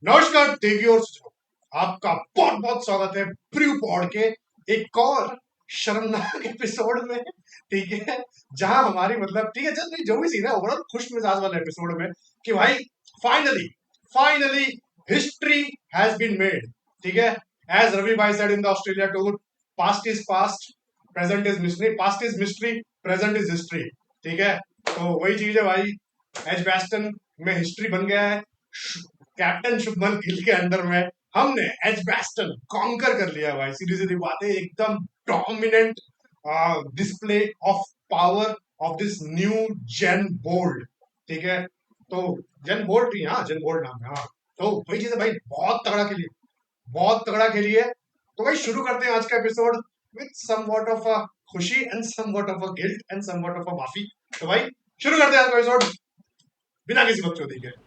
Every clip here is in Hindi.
नमस्कार देवियों और सज्जनों, आपका बहुत बहुत स्वागत है ब्रू पॉड के एक और शर्मनाक एपिसोड में। ठीक है, जहां हमारी मतलब ठीक है, जस्ट जो भी सीन है ओवरऑल खुश मिजाज वाले एपिसोड में कि भाई finally finally history has been made. ठीक है, एज रवि भाई said in the Australia tour, past is past, present is mystery, past is mystery, present is history. ठीक है, तो वही चीज है भाई, एजबैस्टन में हिस्ट्री बन गया है। कैप्टन शुभमन गिल के अंडर में हमने एजबैस्टन कॉन्कर कर लिया भाई। सीधी सीधी बात है, एकदम dominant display of power of this new gen bold. ठीक है, तो जेन बोल्ट ही, हाँ जेन बोल्ट नाम है, हाँ। तो वही चीज है भाई, बहुत तगड़ा खेली, बहुत तगड़ा खेली है। तो भाई शुरू करते हैं आज का episode with somewhat of a खुशी and somewhat of a guilt and somewhat of a माफी। तो भाई शुरू करते हैं आज का एपिसोड बिना किसी बकचोदी के।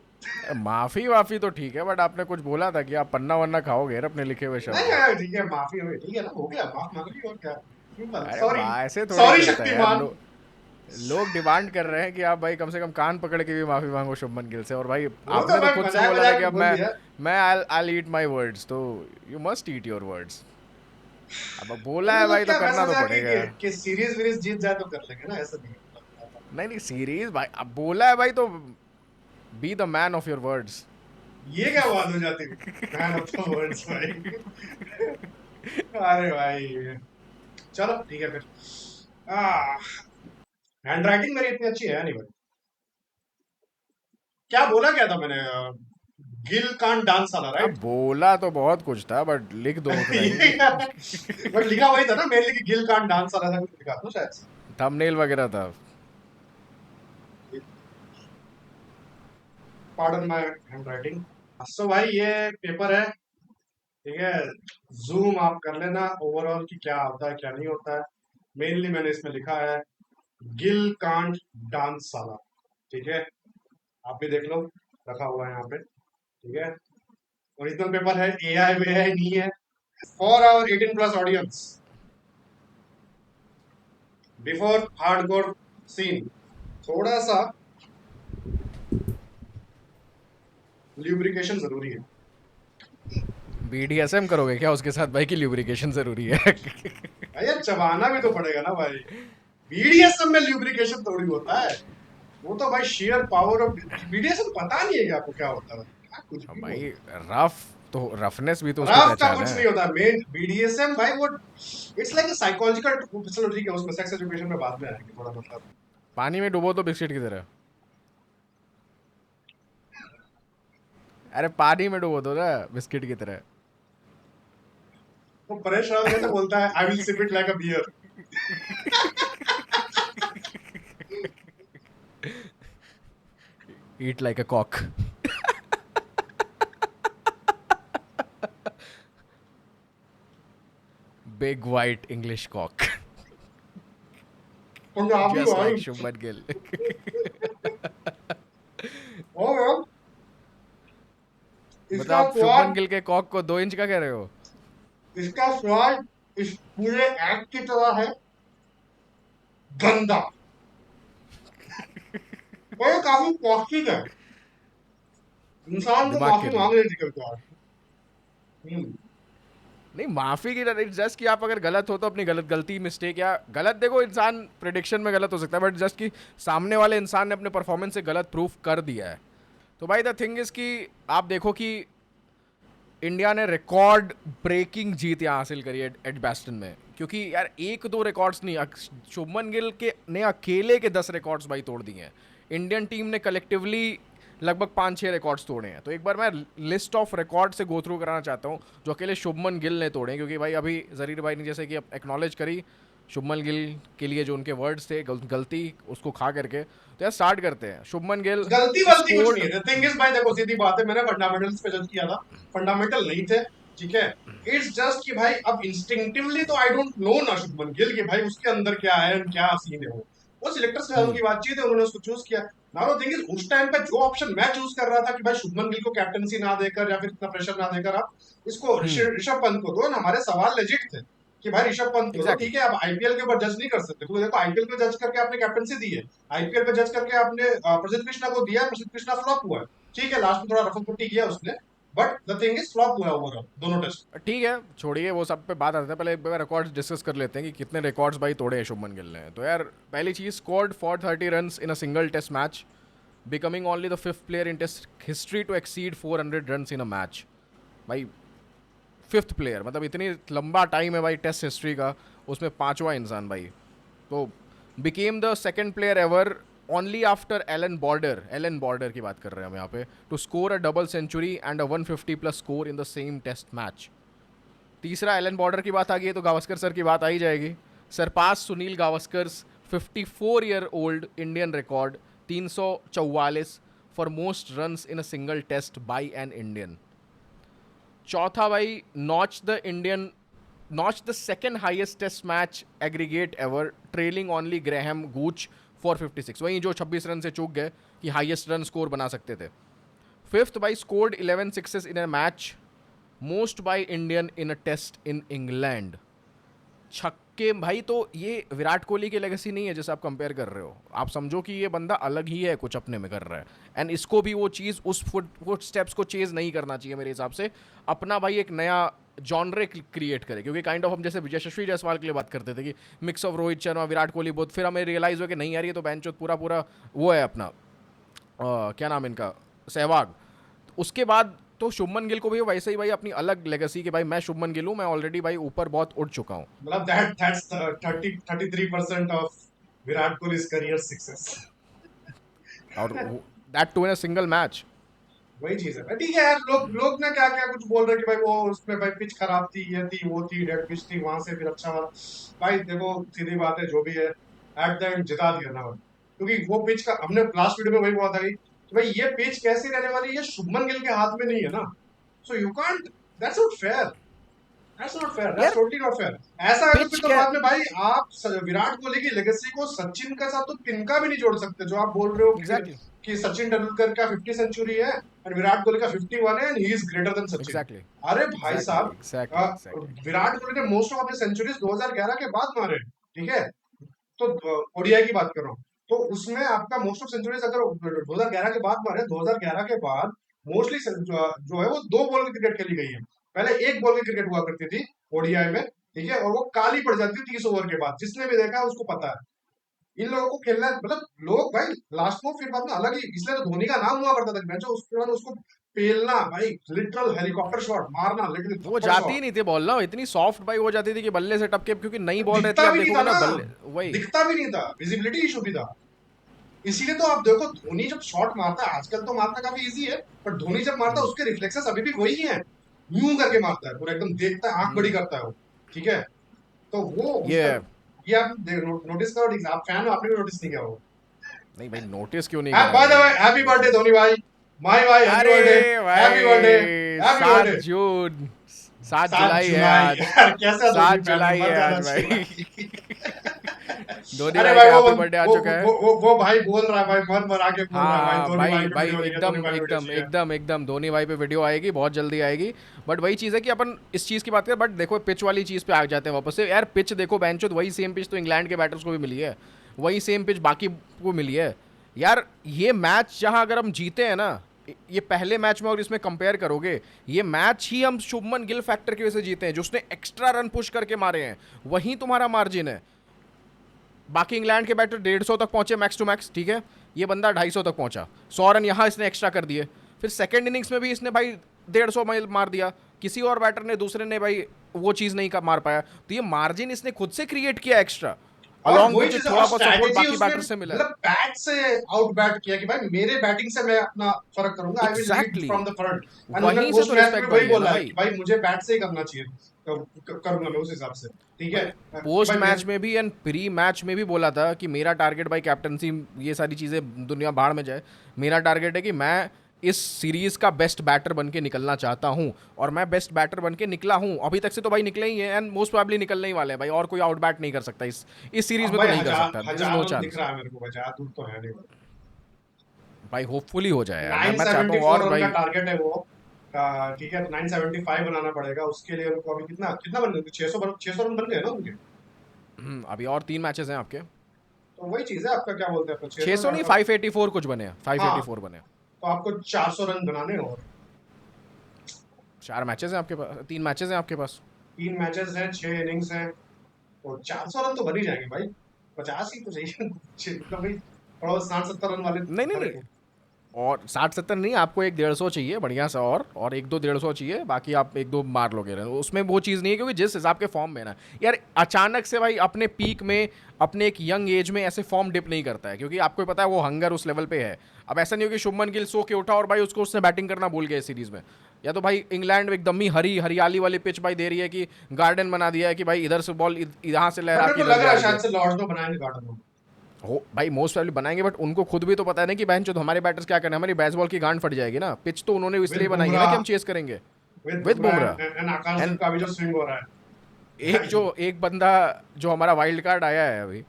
माफी वाफी तो ठीक है, बट आपने कुछ बोला था कि आप पन्ना वन्ना खाओगे यार अपने लिखे हुए नहीं शब्द। यार ठीक है, माफी हो गई, ठीक है ना, हो गया, माफ मांग ली और क्या। सिंपल, अरे सॉरी, ऐसे थोड़ी सॉरी चलता है यार। शक्तिमान। लोग डिमांड कर रहे हैं कि आप भाई कम से कम कान पकड़ के भी माफी मांगो शुभमन गिल से। और भाई वो तो आपने तो मैं खुद से मजाक बोला था मजाक कि में अब बोल मैं दिया। मैं आई ईट माई वर्ड्स, तो you must eat your words. अब बोला अरे है मतलब भाई तो क्या, मैं करना तो सोचा पड़ेगा। कि सीरीज वीरीज जीत जाए तो कर लेंगे ना, ऐसा नहीं है। नहीं नहीं, सीरीज भाई अब बोला है भाई तो be the man of your words. ये क्या बात हो जाती है, मैन ऑफ द वर्ल्ड्स भाई। अरे भाई चलो ठीक है फिर। हैंड राइटिंग मेरी इतनी अच्छी है नहीं भाई। क्या बोला क्या था मैंने, गिल कांट डांस वाला, अब राइट? बोला तो बहुत कुछ था, बट लिख दो उतना ही। बट लिखा वही था ना मेनली, कि गिल कांट डांस वाला था, कुछ लिखा था ना शायद से। थंबनेल वगैरह था। Pardon my handwriting. सो भाई ये पेपर है, ठीक है। जूम आप कर लेना ओवरऑल कि क्या होता है क्या नहीं होता है। मेनली मैंने इसमें लिखा है गिल कांट डांस साला। ठीक है, आप भी देख लो, रखा हुआ है यहाँ पे। ठीक है, ओरिजिनल पेपर है, एआई वे है नहीं है। For our 18 plus audience, before hardcore scene, थोड़ा सा ल्यूब्रिकेशन जरूरी है। बीडीएसएम करोगे क्या उसके साथ भाई की ल्यूब्रिकेशन जरूरी है? भाई यार चबाना भी तो पड़ेगा ना भाई। बीडीएसएम में ल्यूब्रिकेशन थोड़ी होता है, वो तो भाई शेयर पावर ऑफ बीडीएसएम। पता नहीं है कि आपको क्या होता है, क्या कुछ भी भाई बोलते रफ तो रफनेस भी तो हैं। उसकी रफ का पहचान कुछ है। नहीं होता मेन बीडीएसएम भाई, वो इट्स लाइक साइकोलॉजिकल। चलो ठीक है, उसमें सेक्स एजुकेशन में बाद में आएंगे थोड़ा, मतलब पानी में डुबो तो बिस्किट की तरह। अरे पानी में डुबो दो ना बिस्किट की तरह। वो परेश रावल कैसे बोलता है, I will sip it like a beer. Eat like a cock. Big white English cock. Punjabi just भाई। लाइक शुभमन गिल। ओ यार, मतलब इसका आप शुभमन स्वाद, गिल के कॉक को 2 इंच का कह रहे हो? इसका स्वाद इस पूरे एक्ट की तरह है, गंदा। और ये काफी पौष्टिक है, इंसान को दिमाग माफी के लिए। मांग लेती कभी कभार। हम्म। नहीं माफी की इट्स जस्ट कि आप अगर गलत हो तो अपनी गलती मिस्टेक या गलत, देखो इंसान प्रिडिक्शन में गलत हो सकता है, बट जस्ट कि सामने वाले इंसान ने अपने परफॉर्मेंस से गलत प्रूफ कर दिया है। तो भाई द थिंग इज कि आप देखो कि इंडिया ने रिकॉर्ड ब्रेकिंग जीत यहाँ हासिल करी है एडबैस्टन में, क्योंकि यार एक दो रिकॉर्ड्स नहीं, शुभमन गिल के ने अकेले के 10 रिकॉर्ड्स भाई तोड़ दिए हैं। इंडियन टीम ने कलेक्टिवली लगभग 5-6 रिकॉर्ड्स तोड़े हैं। तो एक बार मैं लिस्ट ऑफ रिकॉर्ड से गो थ्रू कराना चाहता हूँ जो अकेले शुभमन गिल ने तोड़े हैं, क्योंकि भाई अभी जरीर भाई ने जैसे कि एक्नॉलेज करी शुभमन गिल के लिए जो उनके वर्ड्स थे, गलती उसको खा करके। तो यार स्टार्ट करते हैं। शुभमन गिल गलती वलती कुछ स्कोर्ड। नहीं है, थिंग इज भाई देखो सीधी बात है, मैंने फंडामेंटल्स पे जज किया था, फंडामेंटल नहीं थे। ठीक है, इट्स जस्ट कि भाई अब इंस्टिंक्टिवली तो आई डोंट नो ना शुभमन गिल कि भाई उसके अंदर क्या है, क्या सीन है। वो सिलेक्टर्स से उनकी बातचीत है, उन्होंने उसको चूज किया। नाउ थिंग इज, उस टाइम पे जो ऑप्शन मैं चूज कर रहा था कि भाई शुभमन गिल को कैप्टनसी ना देकर या फिर इतना प्रेशर ना देकर आप इसको ऋषभ पंत को दो ना, हमारे सवाल लेजिट थे कि भाई ऋषभ पंत को दो। एग्जैक्टली। ठीक है, अब आईपीएल के ऊपर जज नहीं कर सकते, क्योंकि देखो आईपीएल पे जज करके आपने कैप्टनसी दी है, आईपीएल पे जज करके आपने प्रसिद्ध कृष्णा को दिया, प्रसिद्ध कृष्णा फ्लॉप हुआ है। ठीक है, लास्ट में थोड़ा रफल पुट्टी किया उसने, but the thing is flop हुआ ओवरऑल दोनों टेस्ट। ठीक है, छोड़िए वो सब पे बात आते हैं, पहले एक बार रिकॉर्ड्स डिस्कस कर लेते हैं कि कितने रिकॉर्ड्स भाई तोड़े हैं शुभमन गिल ने। तो यार पहली चीज़, scored 430 runs in a single test match, becoming only the 5th player in test history to exceed 400 runs in a match. भाई 5th प्लेयर, मतलब इतनी लंबा टाइम है भाई टेस्ट हिस्ट्री का, उसमें 5वां इंसान भाई। तो became the second player ever only after Allan Border की बात कर रहे हैं हम यहाँ पे, to score a double century and a 150 plus score in the same test match. तीसरा एलन बॉर्डर की बात आ गई है तो गावस्कर सर की बात आ ही जाएगी। Surpass Sunil Gavaskar's 54 year old Indian record 344 for most runs in a single test by an Indian. चौथा भाई, notch the second highest test match aggregate ever, trailing only Graham Gooch for 56, वहीं जो 26 रन से चूक गए कि हाईएस्ट रन स्कोर बना सकते थे। फिफ्थ भाई, scored 11 sixes in a match, most by Indian in a test in England. छक्के भाई, तो ये विराट कोहली की लेगेसी नहीं है जैसे आप कंपेयर कर रहे हो, आप समझो कि ये बंदा अलग ही है, कुछ अपने में कर रहा है। एंड इसको भी वो चीज़ उस फुट स्टेप्स को चेज नहीं करना चाहिए मेरे हिसाब से, अपना भाई एक नया जॉनरे क्रिएट करे। क्योंकि काइंड ऑफ हम जैसे यशस्वी जायसवाल के लिए बात करते थे कि मिक्स ऑफ रोहित शर्मा विराट कोहली बहुत, फिर हमें रियलाइज़ हुआ कि नहीं यार ये तो बेंचो पूरा पूरा वो है अपना क्या नाम इनका, सहवाग। उसके बाद तो शुभमन गिल को भी वैसे ही भाई अपनी अलग लेगेसी कि भाई मैं शुभमन गिल हूँ, मैं ऑलरेडी भाई ऊपर बहुत उठ चुका हूँ। मतलब that's 33% of Virat Kohli's career success. और that too in a single match. वही चीज है ठीक है यार, लोग लोग ना क्या क्या कुछ बोल रहे हैं कि भाई वो उसमें भाई पिच खराब थी, ये थी वो थी, डेड पिच थी, वहां से फिर अच्छा हुआ। भाई देखो सीधी बात है, जो भी है एट द एंड जिता दिया ना, क्योंकि वो पिच का हमने लास्ट वीडियो में वही बोला था कि भाई ये पिच कैसी रहने वाली है, ये शुभमन गिल के हाथ में नहीं है ना। So you can't, that's not fair, that's not fair, that's यार टोटली नॉट फेयर। ऐसा है तो पिच फिर तो क्या, बाद में भाई आप विराट कोहली की लेगेसी को सचिन के साथ तो तिनका भी नहीं जोड़ सकते, जो आप बोल रहे हो एग्जैक्टली कि सचिन तेंदुलकर का 50 सेंचुरी है और विराट कोहली का 51 है and he is greater than Sachin. Exactly अरे भाई एग्जैक्टली साहब, एग्जैक्टली एग्जैक्टली विराट कोहली ने मोस्ट ऑफ अपने सेंचुरीज 2011 के बाद मारे, ठीक है। तो ओडीआई की बात कर रहा हूँ, तो उसमें आपका मोस्ट ऑफ सेंचुरीज अगर 2011 के बाद मारे, 2011 के बाद मोस्टली जो है वो दो बॉल की क्रिकेट खेली गई है। पहले एक बॉल की क्रिकेट हुआ करती थी ओडीआई में, ठीक है, और वो काली पड़ जाती थी 30 ओवर के बाद, जिसने भी देखा है उसको पता है। इन लोगों को खेलना मतलब लोग भाई लास्ट में फिर बाद में अलग ही, इसलिए तो धोनी का नाम हुआ करता था बेंचो, उसके बाद उसको पेलना भाई, लिटरल हेलीकॉप्टर शॉट मारना, लिटरल वो थप्पड़ जाती ही शॉट। नहीं थी बॉल ना, इतनी सॉफ्ट भाई हो जाती थी कि बल्ले से टपके, क्योंकि नई बॉल रहती दिखता है, आप भी नहीं था देखोगे ना ना, बल्ले, वही। दिखता भी नहीं था, विजिबिलिटी इशू भी था। इसीलिए तो आप देखो धोनी जब शॉट मारता है, आजकल तो मारना काफी इजी है, पर धोनी जब मारता है उसके रिफ्लेक्सेस अभी भी वही है, यूं करके मारता है पूरा एकदम, देखता है आंख बड़ी करता है वो, ठीक है। तो वो उसका, ये ये आप नोटिस करो, आप फैन हो, आपने भी नोटिस नहीं किया वो। नहीं भाई, नोटिस क्यों नहीं करा है बाय द भाई, वे हैप्पी ये बर्थडे चीज। धोनी भाई, माय भाई, हैप्पी बर्थडे, अरे हैप्पी बर्थडे, भाई, हैप्पी 7 बर्थडे। जून 7 7 जुलाई है जुलाई आज, यार, कैसा धोनी 7 फैन है, जुलाई मर है जाना आज चाहिए भाई। भाई। धोनी अरे भाई भाई का हैप्पी बर्थडे आ चुका है। वो भाई बोल रहा है भाई, मन मरा के बोल हाँ रहा है भाई, हाँ धोनी भाई भाई पे भाई, वीडियो चाहिए, धोनी एकदम भाई पे वीडियो एकदम चाहिए। एकदम एकदम धोनी भाई पे वीडियो आएगी, बहुत जल्दी आएगी। बट वही चीज़ है कि अपन इस चीज़ की बात करें, बट देखो पिच वाली चीज़ पे आ जाते हैं वापस से यार। पिच देखो बेंचो, तो वही सेम पिच तो इंग्लैंड के बैटर्स को भी मिली है, वही सेम पिच बाकी को मिली है यार। ये मैच जहाँ अगर हम जीते हैं ना, ये पहले मैच में और इसमें कंपेयर करोगे, ये मैच ही हम शुभमन गिल फैक्टर की वजह से जीते हैं, जो उसने एक्स्ट्रा रन पुश करके मारे हैं, वहीं तुम्हारा मार्जिन है। बाकी इंग्लैंड के बैटर 150 तक पहुंचे मैक्स टू मैक्स, ठीक है, ये बंदा 250 तक पहुंचा, 100 रन यहाँ इसने एक्स्ट्रा कर दिए। फिर सेकेंड इनिंग्स में भी इसने भाई 150 माइल मार दिया, किसी और बैटर ने दूसरे ने भाई वो चीज़ नहीं मार पाया। तो ये मार्जिन इसने खुद से क्रिएट किया एक्स्ट्रा, और अलॉन्ग वही विच चीज है, और थोड़ा बहुत सपोर्ट स्ट्रैटेजी बाकी उसने बैटर से मिला है। मतलब बैट से आउट बैट किया कि भाई मेरे बैटिंग से मैं अपना फर्क करूंगा, I will lead exactly from the front. And उसने वहीं से पोस्ट तो मैच में रिस्पेक्ट वही बनी है ना बोला है कि भाई। भाई मुझे बैट से ही करना चाहिए, तो करूंगा मैं उस हिसाब से, ठीक है, भाई कि पोस्ट भाई मैं मैच में भी एंड प्री मैच में भी बोला था कि मेरा टारगेट भाई कैप्टनसी, ये सारी चीज़ें दुनिया बाहर में जाए, मेरा टारगेट है कि मैं इस सीरीज का बेस्ट बैटर बन के निकलना चाहता हूं, और मैं बेस्ट बैटर बन के निकला हूं। अभी तक से तो भाई निकले ही हैं एंड मोस्ट प्रोबेबली निकलने ही वाले हैं भाई, और कोई आउट बैट नहीं कर सकता इस सीरीज अब में, तो भाई नहीं कर हजार सकता, देयर इज हजार नो रन दिख चांस। रहा है मेरे को, हजार दूर तो है नहीं। भाई होपफुली हो जाए यार, मैं चाहता हूँ 974 और रन का भाई। टारगेट है वो, ठीक है, 975 बनाना पड़ेगा उसके लिए उनको। अभी कितना कितना बन गए, 600 रन बन गए ना उनके। अभी और 3 मैचेस हैं आपके। तो वही चीज है आपका, क्या बोलते हैं अपना, 600 600 नहीं, 584 कुछ बने हैं, हाँ, 584 बने हैं। तो आपको 400 रन बनाने हैं और 4 मैचेस हैं आपके पास, 3 मैचेस हैं आपके पास। 3 मैचेस हैं, 6 इनिंग्स हैं, और 400 रन तो बन ही जाएंगे भाई। 50 ही तो चाहिए मतलब भाई थोड़ा 60-70 रन वाले नहीं नहीं नहीं, करेंगे। और 60-70 नहीं, आपको एक 150 चाहिए बढ़िया सा, और एक दो 150 चाहिए, बाकी आप एक दो मार लोगे रन। उसमें वो चीज़ नहीं है, क्योंकि जिस हिसाब के फॉर्म में ना यार, अचानक से भाई अपने पीक में, अपने एक यंग एज में ऐसे फॉर्म डिप नहीं करता है, क्योंकि आपको पता है वो हंगर उस लेवल पे है। अब ऐसा नहीं हो कि शुभमन गिल सो के उठा और भाई उसको उसने बैटिंग करना भूल गया इस सीरीज में। या तो भाई इंग्लैंड में एकदम ही हरियाली वाली पिच भाई दे रही है कि गार्डन बना दिया है कि भाई इधर से बॉल यहाँ से बट लहरा मेरे के को इधर लग रहा जा है रही शायद है। से लॉर्ड्स में बनाएंगे गार्डन। हो भाई, मोस्ट प्रोबेबली बनाएंगे, बट उनको खुद भी तो पता है ना कि बहन चो हमारे बैटर्स क्या करना है, हमारी बेसबॉल की गांड फट जाएगी ना। पिच तो उन्होंने विद इसलिए बनाई है ना कि बुमराह, हम चेस करेंगे। With with Bumrah Bumrah. And Akashdeep and का भी जो स्विंग हो रहा है एक जो भाई। एक बंदा जो हमारा वाइल्ड कार्ड आया है अभी,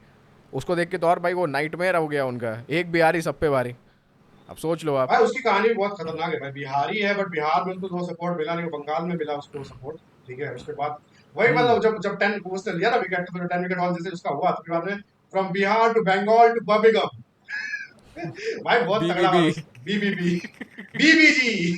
उसको देख के तो और भाई वो नाइटमेयर हो गया उनका, एक बिहारी सब पे भारी। अब सोच लो आप। भाई उसकी कहानी भी बहुत खतरनाक है भाई। बिहारी है बट बिहार में उनको वो सपोर्ट मिला नहीं, बंगाल में मिला उसको सपोर्ट। ठीक है, उसके बाद वही हम्म। मतलब जब जब 10 उसने लिया ना विकेट, तो 10 विकेट हॉल जैसे उसका हुआ, तो उसके बाद में from Bihar to Bengal to Birmingham भाई बहुत तगड़ा बीबीबी। बात उसका। BBB, BBG.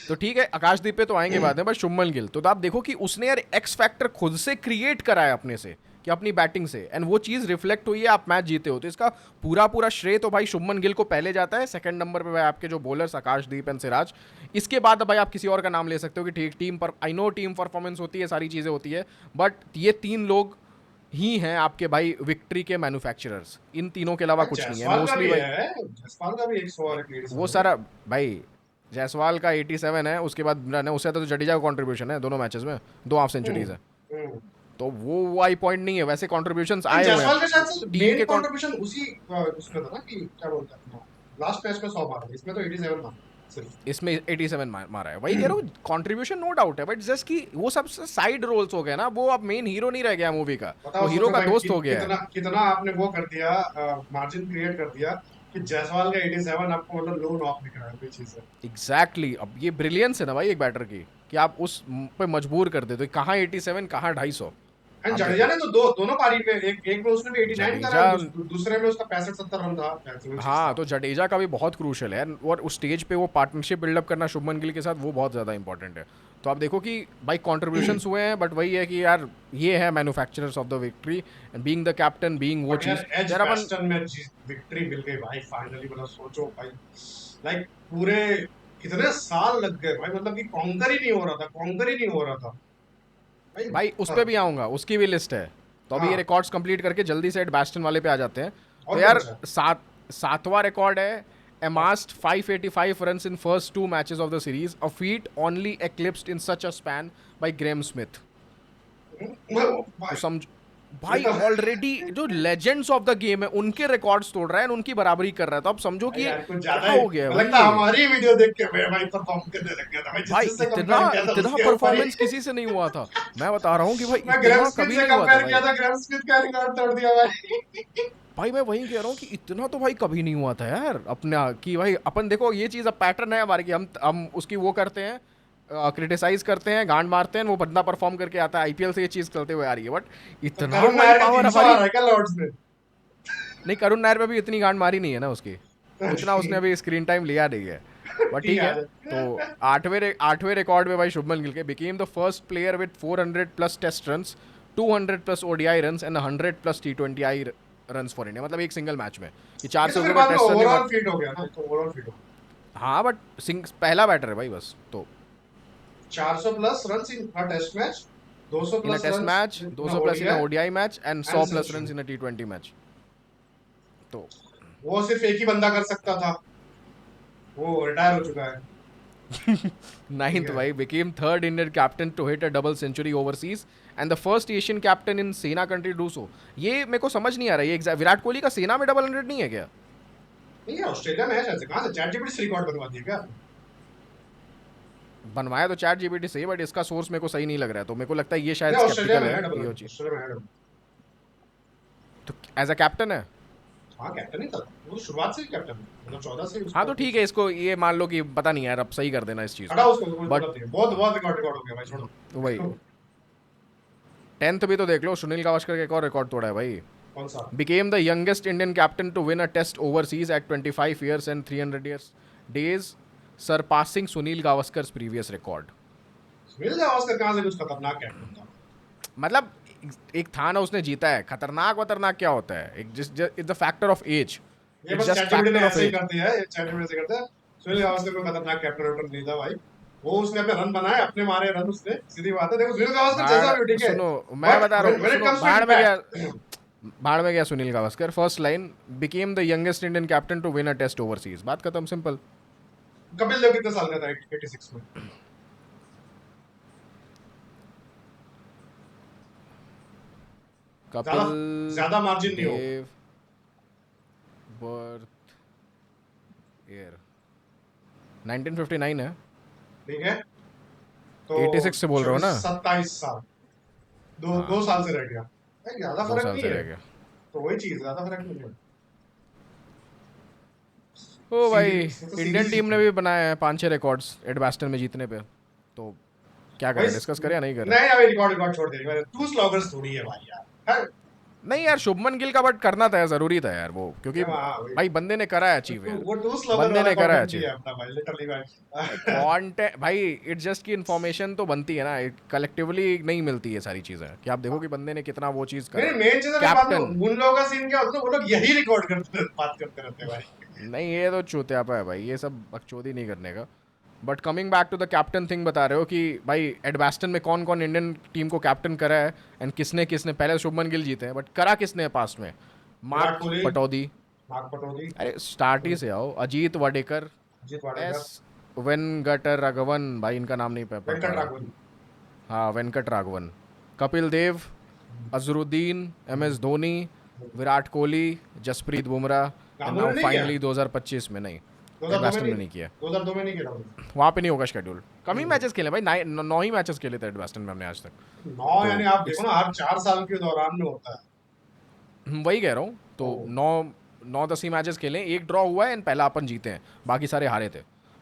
तो ठीक है, आकाशदीप पे तो आएंगे बाद में, बट शुभमन गिल तो आप देखो कि उसने यार एक्स फैक्टर खुद से क्रिएट करा है अपने से, कि अपनी बैटिंग से, एंड वो चीज़ रिफ्लेक्ट हुई है, आप मैच जीते हो। तो इसका पूरा पूरा श्रेय तो भाई शुभमन गिल को पहले जाता है। सेकंड नंबर पे भाई आपके जो बॉलर्स आकाशदीप एंड सिराज। इसके बाद भाई आप किसी और का नाम ले सकते हो कि ठीक टीम पर, आई नो टीम परफॉर्मेंस होती है, सारी चीज़ें होती है, बट ये 3 लोग ही हैं आपके भाई विक्ट्री के मैन्युफैक्चरर्स। इन तीनों के अलावा भाई कुछ नहीं है जायसवाल का मोस्टली भी भाई। है, जायसवाल का भी 100 और एक लेडीज वो सारा भाई, जायसवाल का 87 है, उसके बाद उससे तो जडेजा का कंट्रीब्यूशन है दोनों मैचेस में, 2 हाफ सेंचुरीज है। में। तो वो आई पॉइंट नहीं है, वैसे कंट्रीब्यूशंस नहीं, आए हुए हैं जायसवाल का शायद से टीम मेन के कंट्रीब्यूशन उसी उसमें था ना, कि क्या बोलते हैं, लास्ट मैच में 100 मारा, इसमें तो 87 मारा सिर्फ। इसमें 87 मारा है, वही कह रहा हूँ, कंट्रीब्यूशन नो डाउट है, बट जस्ट कि वो सब साइड रोल्स हो गए ना, वो अब मेन हीरो नहीं रह गया मूवी का, वो बताओ, हीरो सोचो का भाई दोस्त हो गया है। कितना कितना आपने वो कर दिया, मार्जिन क्रिएट कर दिया कि जायसवाल का 87 आपको मतलब लो ऑफ दिख रहा है, कोई चीज है। एग्जैक्टली अब ये ब्रिलियंस है ना भाई एक बैटर की, कि आप उस पे मजबूर कर देते हो, कहाँ 87 कहाँ 250। एंड आप जडेजा देखो ने तो दोनों पारी में, एक में उसने भी 89 करा, जडेजा, दूसरे में उसका 65-70 रन था, ऐसे वो चीज हाँ था। तो जडेजा का भी बहुत क्रूशल है, और उस स्टेज पे वो पार्टनरशिप बिल्डअप करना शुभमन गिल के साथ वो बहुत ज़्यादा इंपॉर्टेंट है। तो आप देखो कि भाई कॉन्ट्रीब्यूशंस हुए हैं, बट वही है कि यार ये है manufacturers of the victory, and being the captain, being वो बट चीज़। यार एज यार अपन, वेस्टर्न में विक्ट्री मिल गई भाई फाइनली, मतलब सोचो भाई, लाइक पूरे कितने साल लग गए भाई, मतलब कि कॉन्कर ही नहीं हो रहा था, कॉन्कर ही नहीं हो रहा था भाई। भाई उस पर भी आऊँगा, उसकी भी लिस्ट है। तो अभी ये हाँ, रिकॉर्ड्स कंप्लीट करके जल्दी से बैस्टन वाले पे आ जाते हैं। तो और क्या यार बचा। सातवां रिकॉर्ड है, amassed 585 runs in first 2 matches of the series, a feat only eclipsed in such a span by Graham Smith। तो भाई समझ ये भाई, तो ऑलरेडी जो लेजेंड्स ऑफ द गेम है उनके रिकॉर्ड्स तोड़ रहा है, उनकी बराबरी कर रहा है। तो आप समझो भाई कि ये यार कुछ क्या ज्यादा ही हो गया है लगता है, भाई। हमारी वीडियो देख के मैं भाई परफॉर्म करने लग गया था भाई, जिस भाई जिससे इतना कंपेयर किया था इतना उसके ऊपर परफॉर्मेंस ही। किसी से नहीं हुआ था, मैं बता रहा हूँ कि भाई मैं ग्रैम इतना स्मिथ कभी से नहीं हुआ था कंपेयर किया भाई। था, ग्रैम स्मिथ का रिकॉर्ड तोड़ दिया भाई। भाई मैं वही कह रहा हूँ कि इतना तो भाई कभी नहीं हुआ था यार अपना, कि भाई अपन देखो ये चीज़ अब पैटर्न है हमारे, कि हम उसकी वो करते हैं, क्रिटिसाइज करते हैं, गांड मारते हैं, वो बंदा परफॉर्म करके आता है, आईपीएल से ये चीज़ चलते हुए आ रही है, बट तो इतना करुण भाई नायर का पावर 300 आ हमारी। रहा है क्या लॉर्ड्स में? नहीं, करुण नायर पे भी इतनी गांड मारी नहीं है ना उसकी, उतना उसने ठीक अभी स्क्रीन टाइम लिया नहीं है, बट ठीक ठीक है है। तो आठवें रिकॉर्ड में भाई शुभमन गिल के became the first player with 400 plus test runs, 200 plus ODI runs and 100 plus T20I runs for India, मतलब एक सिंगल मैच में, कि ये तो 400 के फिर ऊपर बाद में टेस्ट रन नहीं ओवरऑल मार। फिट हो गया ना, तो ओवरऑल फिट हो गया। हाँ बट पहला बैटर है भाई बस तो। 400 plus run in a test match, 200 in a plus test run match, in 200 plus in ODI ODI match and and 100 plus run century. In टी20 मैच। तो वो सिर्फ एक ही बंदा कर सकता था, वो रिटायर हो चुका है। ठीक नाइन्थ है, भाई became third Indian captain to hit a double century overseas and the first Asian captain in सेना country to do so। ये मेरे को समझ नहीं आ रहा है, ये विराट कोहली का सेना में डबल 100 नहीं है क्या? नहीं है ऑस्ट्रेलिया में है शायद से, कहाँ से चैट जीपीटी से रिकॉर्ड बनवा दिया क्या आपने? बनवाया तो चैट जीपीटी से, बट इसका सोर्स मेरे को सही नहीं लग रहा है, तो मेरे को लगता है ये शायद नहीं, ऑस्ट्रेलिया स्केप्टिकल में है है डबल, ये हो चीज। ऑस्ट्रेलिया में है डबल। तो एज अ कैप्टन है। हाँ कैप्टन ही था वो, तो शुरुआत से ही कैप्टन है, मतलब 14 से ही हाँ उसका तो ठीक है, इसको ये मान लो कि पता नहीं यार, अब सही कर देना इस चीज हटा को। उसको, कोई बट मतलब नहीं है, बहुत बहुत रिकॉर्ड हो गया भाई, छोड़ो। वही 10th भी तो देख लो, सुनील गावस्कर का एक और रिकॉर्ड तोड़ा है भाई। कौन सा? became the youngest Indian captain to win a test overseas at 25 years and 300 years days surpassing Sunil Gavaskar's previous record. Sunil Gavaskar कहाँ से कुछ खतरनाक कैप्टन था? मतलब एक था ना, उसने जीता है। खतरनाक क्या होता है? एक just it's the factor of age. ये इट्स बस जस्ट चैटजीपीटी ने फैक्टर ऑफ ऐसे ही एज। करती है, ये चैटजीपीटी से करते हैं। सुनील गावस्कर को खतरनाक कैप्टन वेप्टन नहीं था भाई। वो उसने अपने रन बनाए, अपने मारे रन उसने, सीधी बात है। देखो सुनील गावस्कर जैसा भी हो, ठीक है, सुनो, मैं बट बता रहा हूँ, व्हेन इट सुनो, कम्स टू इम्पैक्ट, भाड़ में गया Sunil Gavaskar. First line, became the youngest Indian captain to win a test overseas. बात खत्म, सिंपल। कपिल देव कितने साल का था 86 में? ज्यादा कपिल ज्यादा मार्जिन नहीं होगा, देव बर्थ ईयर 1959 है। ठीक है? तो 86 से बोल रहे हो ना? 27 साल, दो हाँ, दो साल से रह गया। ज्यादा 2 फर्क साल नहीं से है, रह गया। तो वही चीज, ज्यादा फर्क नहीं है। ओ भाई, सीरीज तो इंडियन सीरीज टीम ने जीती भी बनाया है 5-6 रिकॉर्ड्स एडबास्टन में जीतने पे। तो क्या भाई। करें, डिस्कस करें या नहीं करें? नहीं, अभी रिकॉर्ड रिकॉर्ड छोड़ दे, टू स्लॉगर्स थोड़ी है भाई यार। नहीं यार, शुभमन गिल का बट करना था यार, जरूरी था यार वो, क्योंकि वही भाई बंदे ने करा है अचीव यार। वो टू स्लॉगर बंदे वाला ने करा है कंटेंट अचीव। किया अपना भाई, लिटरली भाई। कंटेंट भाई, इट्स जस्ट की इन्फॉर्मेशन तो बनती है ना, कलेक्टिवली नहीं मिलती है सारी चीजें, कि आप देखो कि बंदे ने कितना वो चीज करा नहीं, है। मेन चीज है बाद में कैप्टन, उन लोगों का सीन क्या होता है, वो लोग यही रिकॉर्ड करते बात करते रहते हैं भाई। नहीं ये तो चूतियापा है भाई, ये सब बकचोदी नहीं करने का। But coming back to the captain thing, बता रहे हो कि भाई एडबास्टन में कौन कौन इंडियन टीम को कैप्टन करा है, एंड किसने किसने। पहले शुभमन गिल जीते हैं, बट करा किसने है पास्ट में? विराट मार्क कोहली, पटौदी। मार्क पटौदी, अरे स्टार्ट ही से आओ, अजीत वाडेकर, अजीत एस वाडेकर, वेंकटर राघवन, भाई इनका नाम नहीं पढ़ पा वेंकट रहा। राघवन, हाँ, Venkat Raghavan, Kapil Dev, Azharuddin, M S Dhoni, Virat Kohli, Jasprit Bumrah, and Rahul now ने नहीं किया फाइनली 2025 में नहीं, 2002 में, एडबास्टन में नहीं नहीं किया। 2002 में नहीं किया राहुल। वहाँ पे नहीं होगा शेड्यूल, कम ही मैचेस खेले भाई, 9 ही मैचेस खेले थे एडबास्टन में हमने आज तक। 9 तो यानी आप देखो ना, हर 4 साल के दौरान में होता है। वही कह रहा हूँ, तो ओ, 9-10 ही मैचेस खेले, एक ड्रॉ हुआ है एंड पहला अपन जीते हैं, बाकी सारे हारे थे।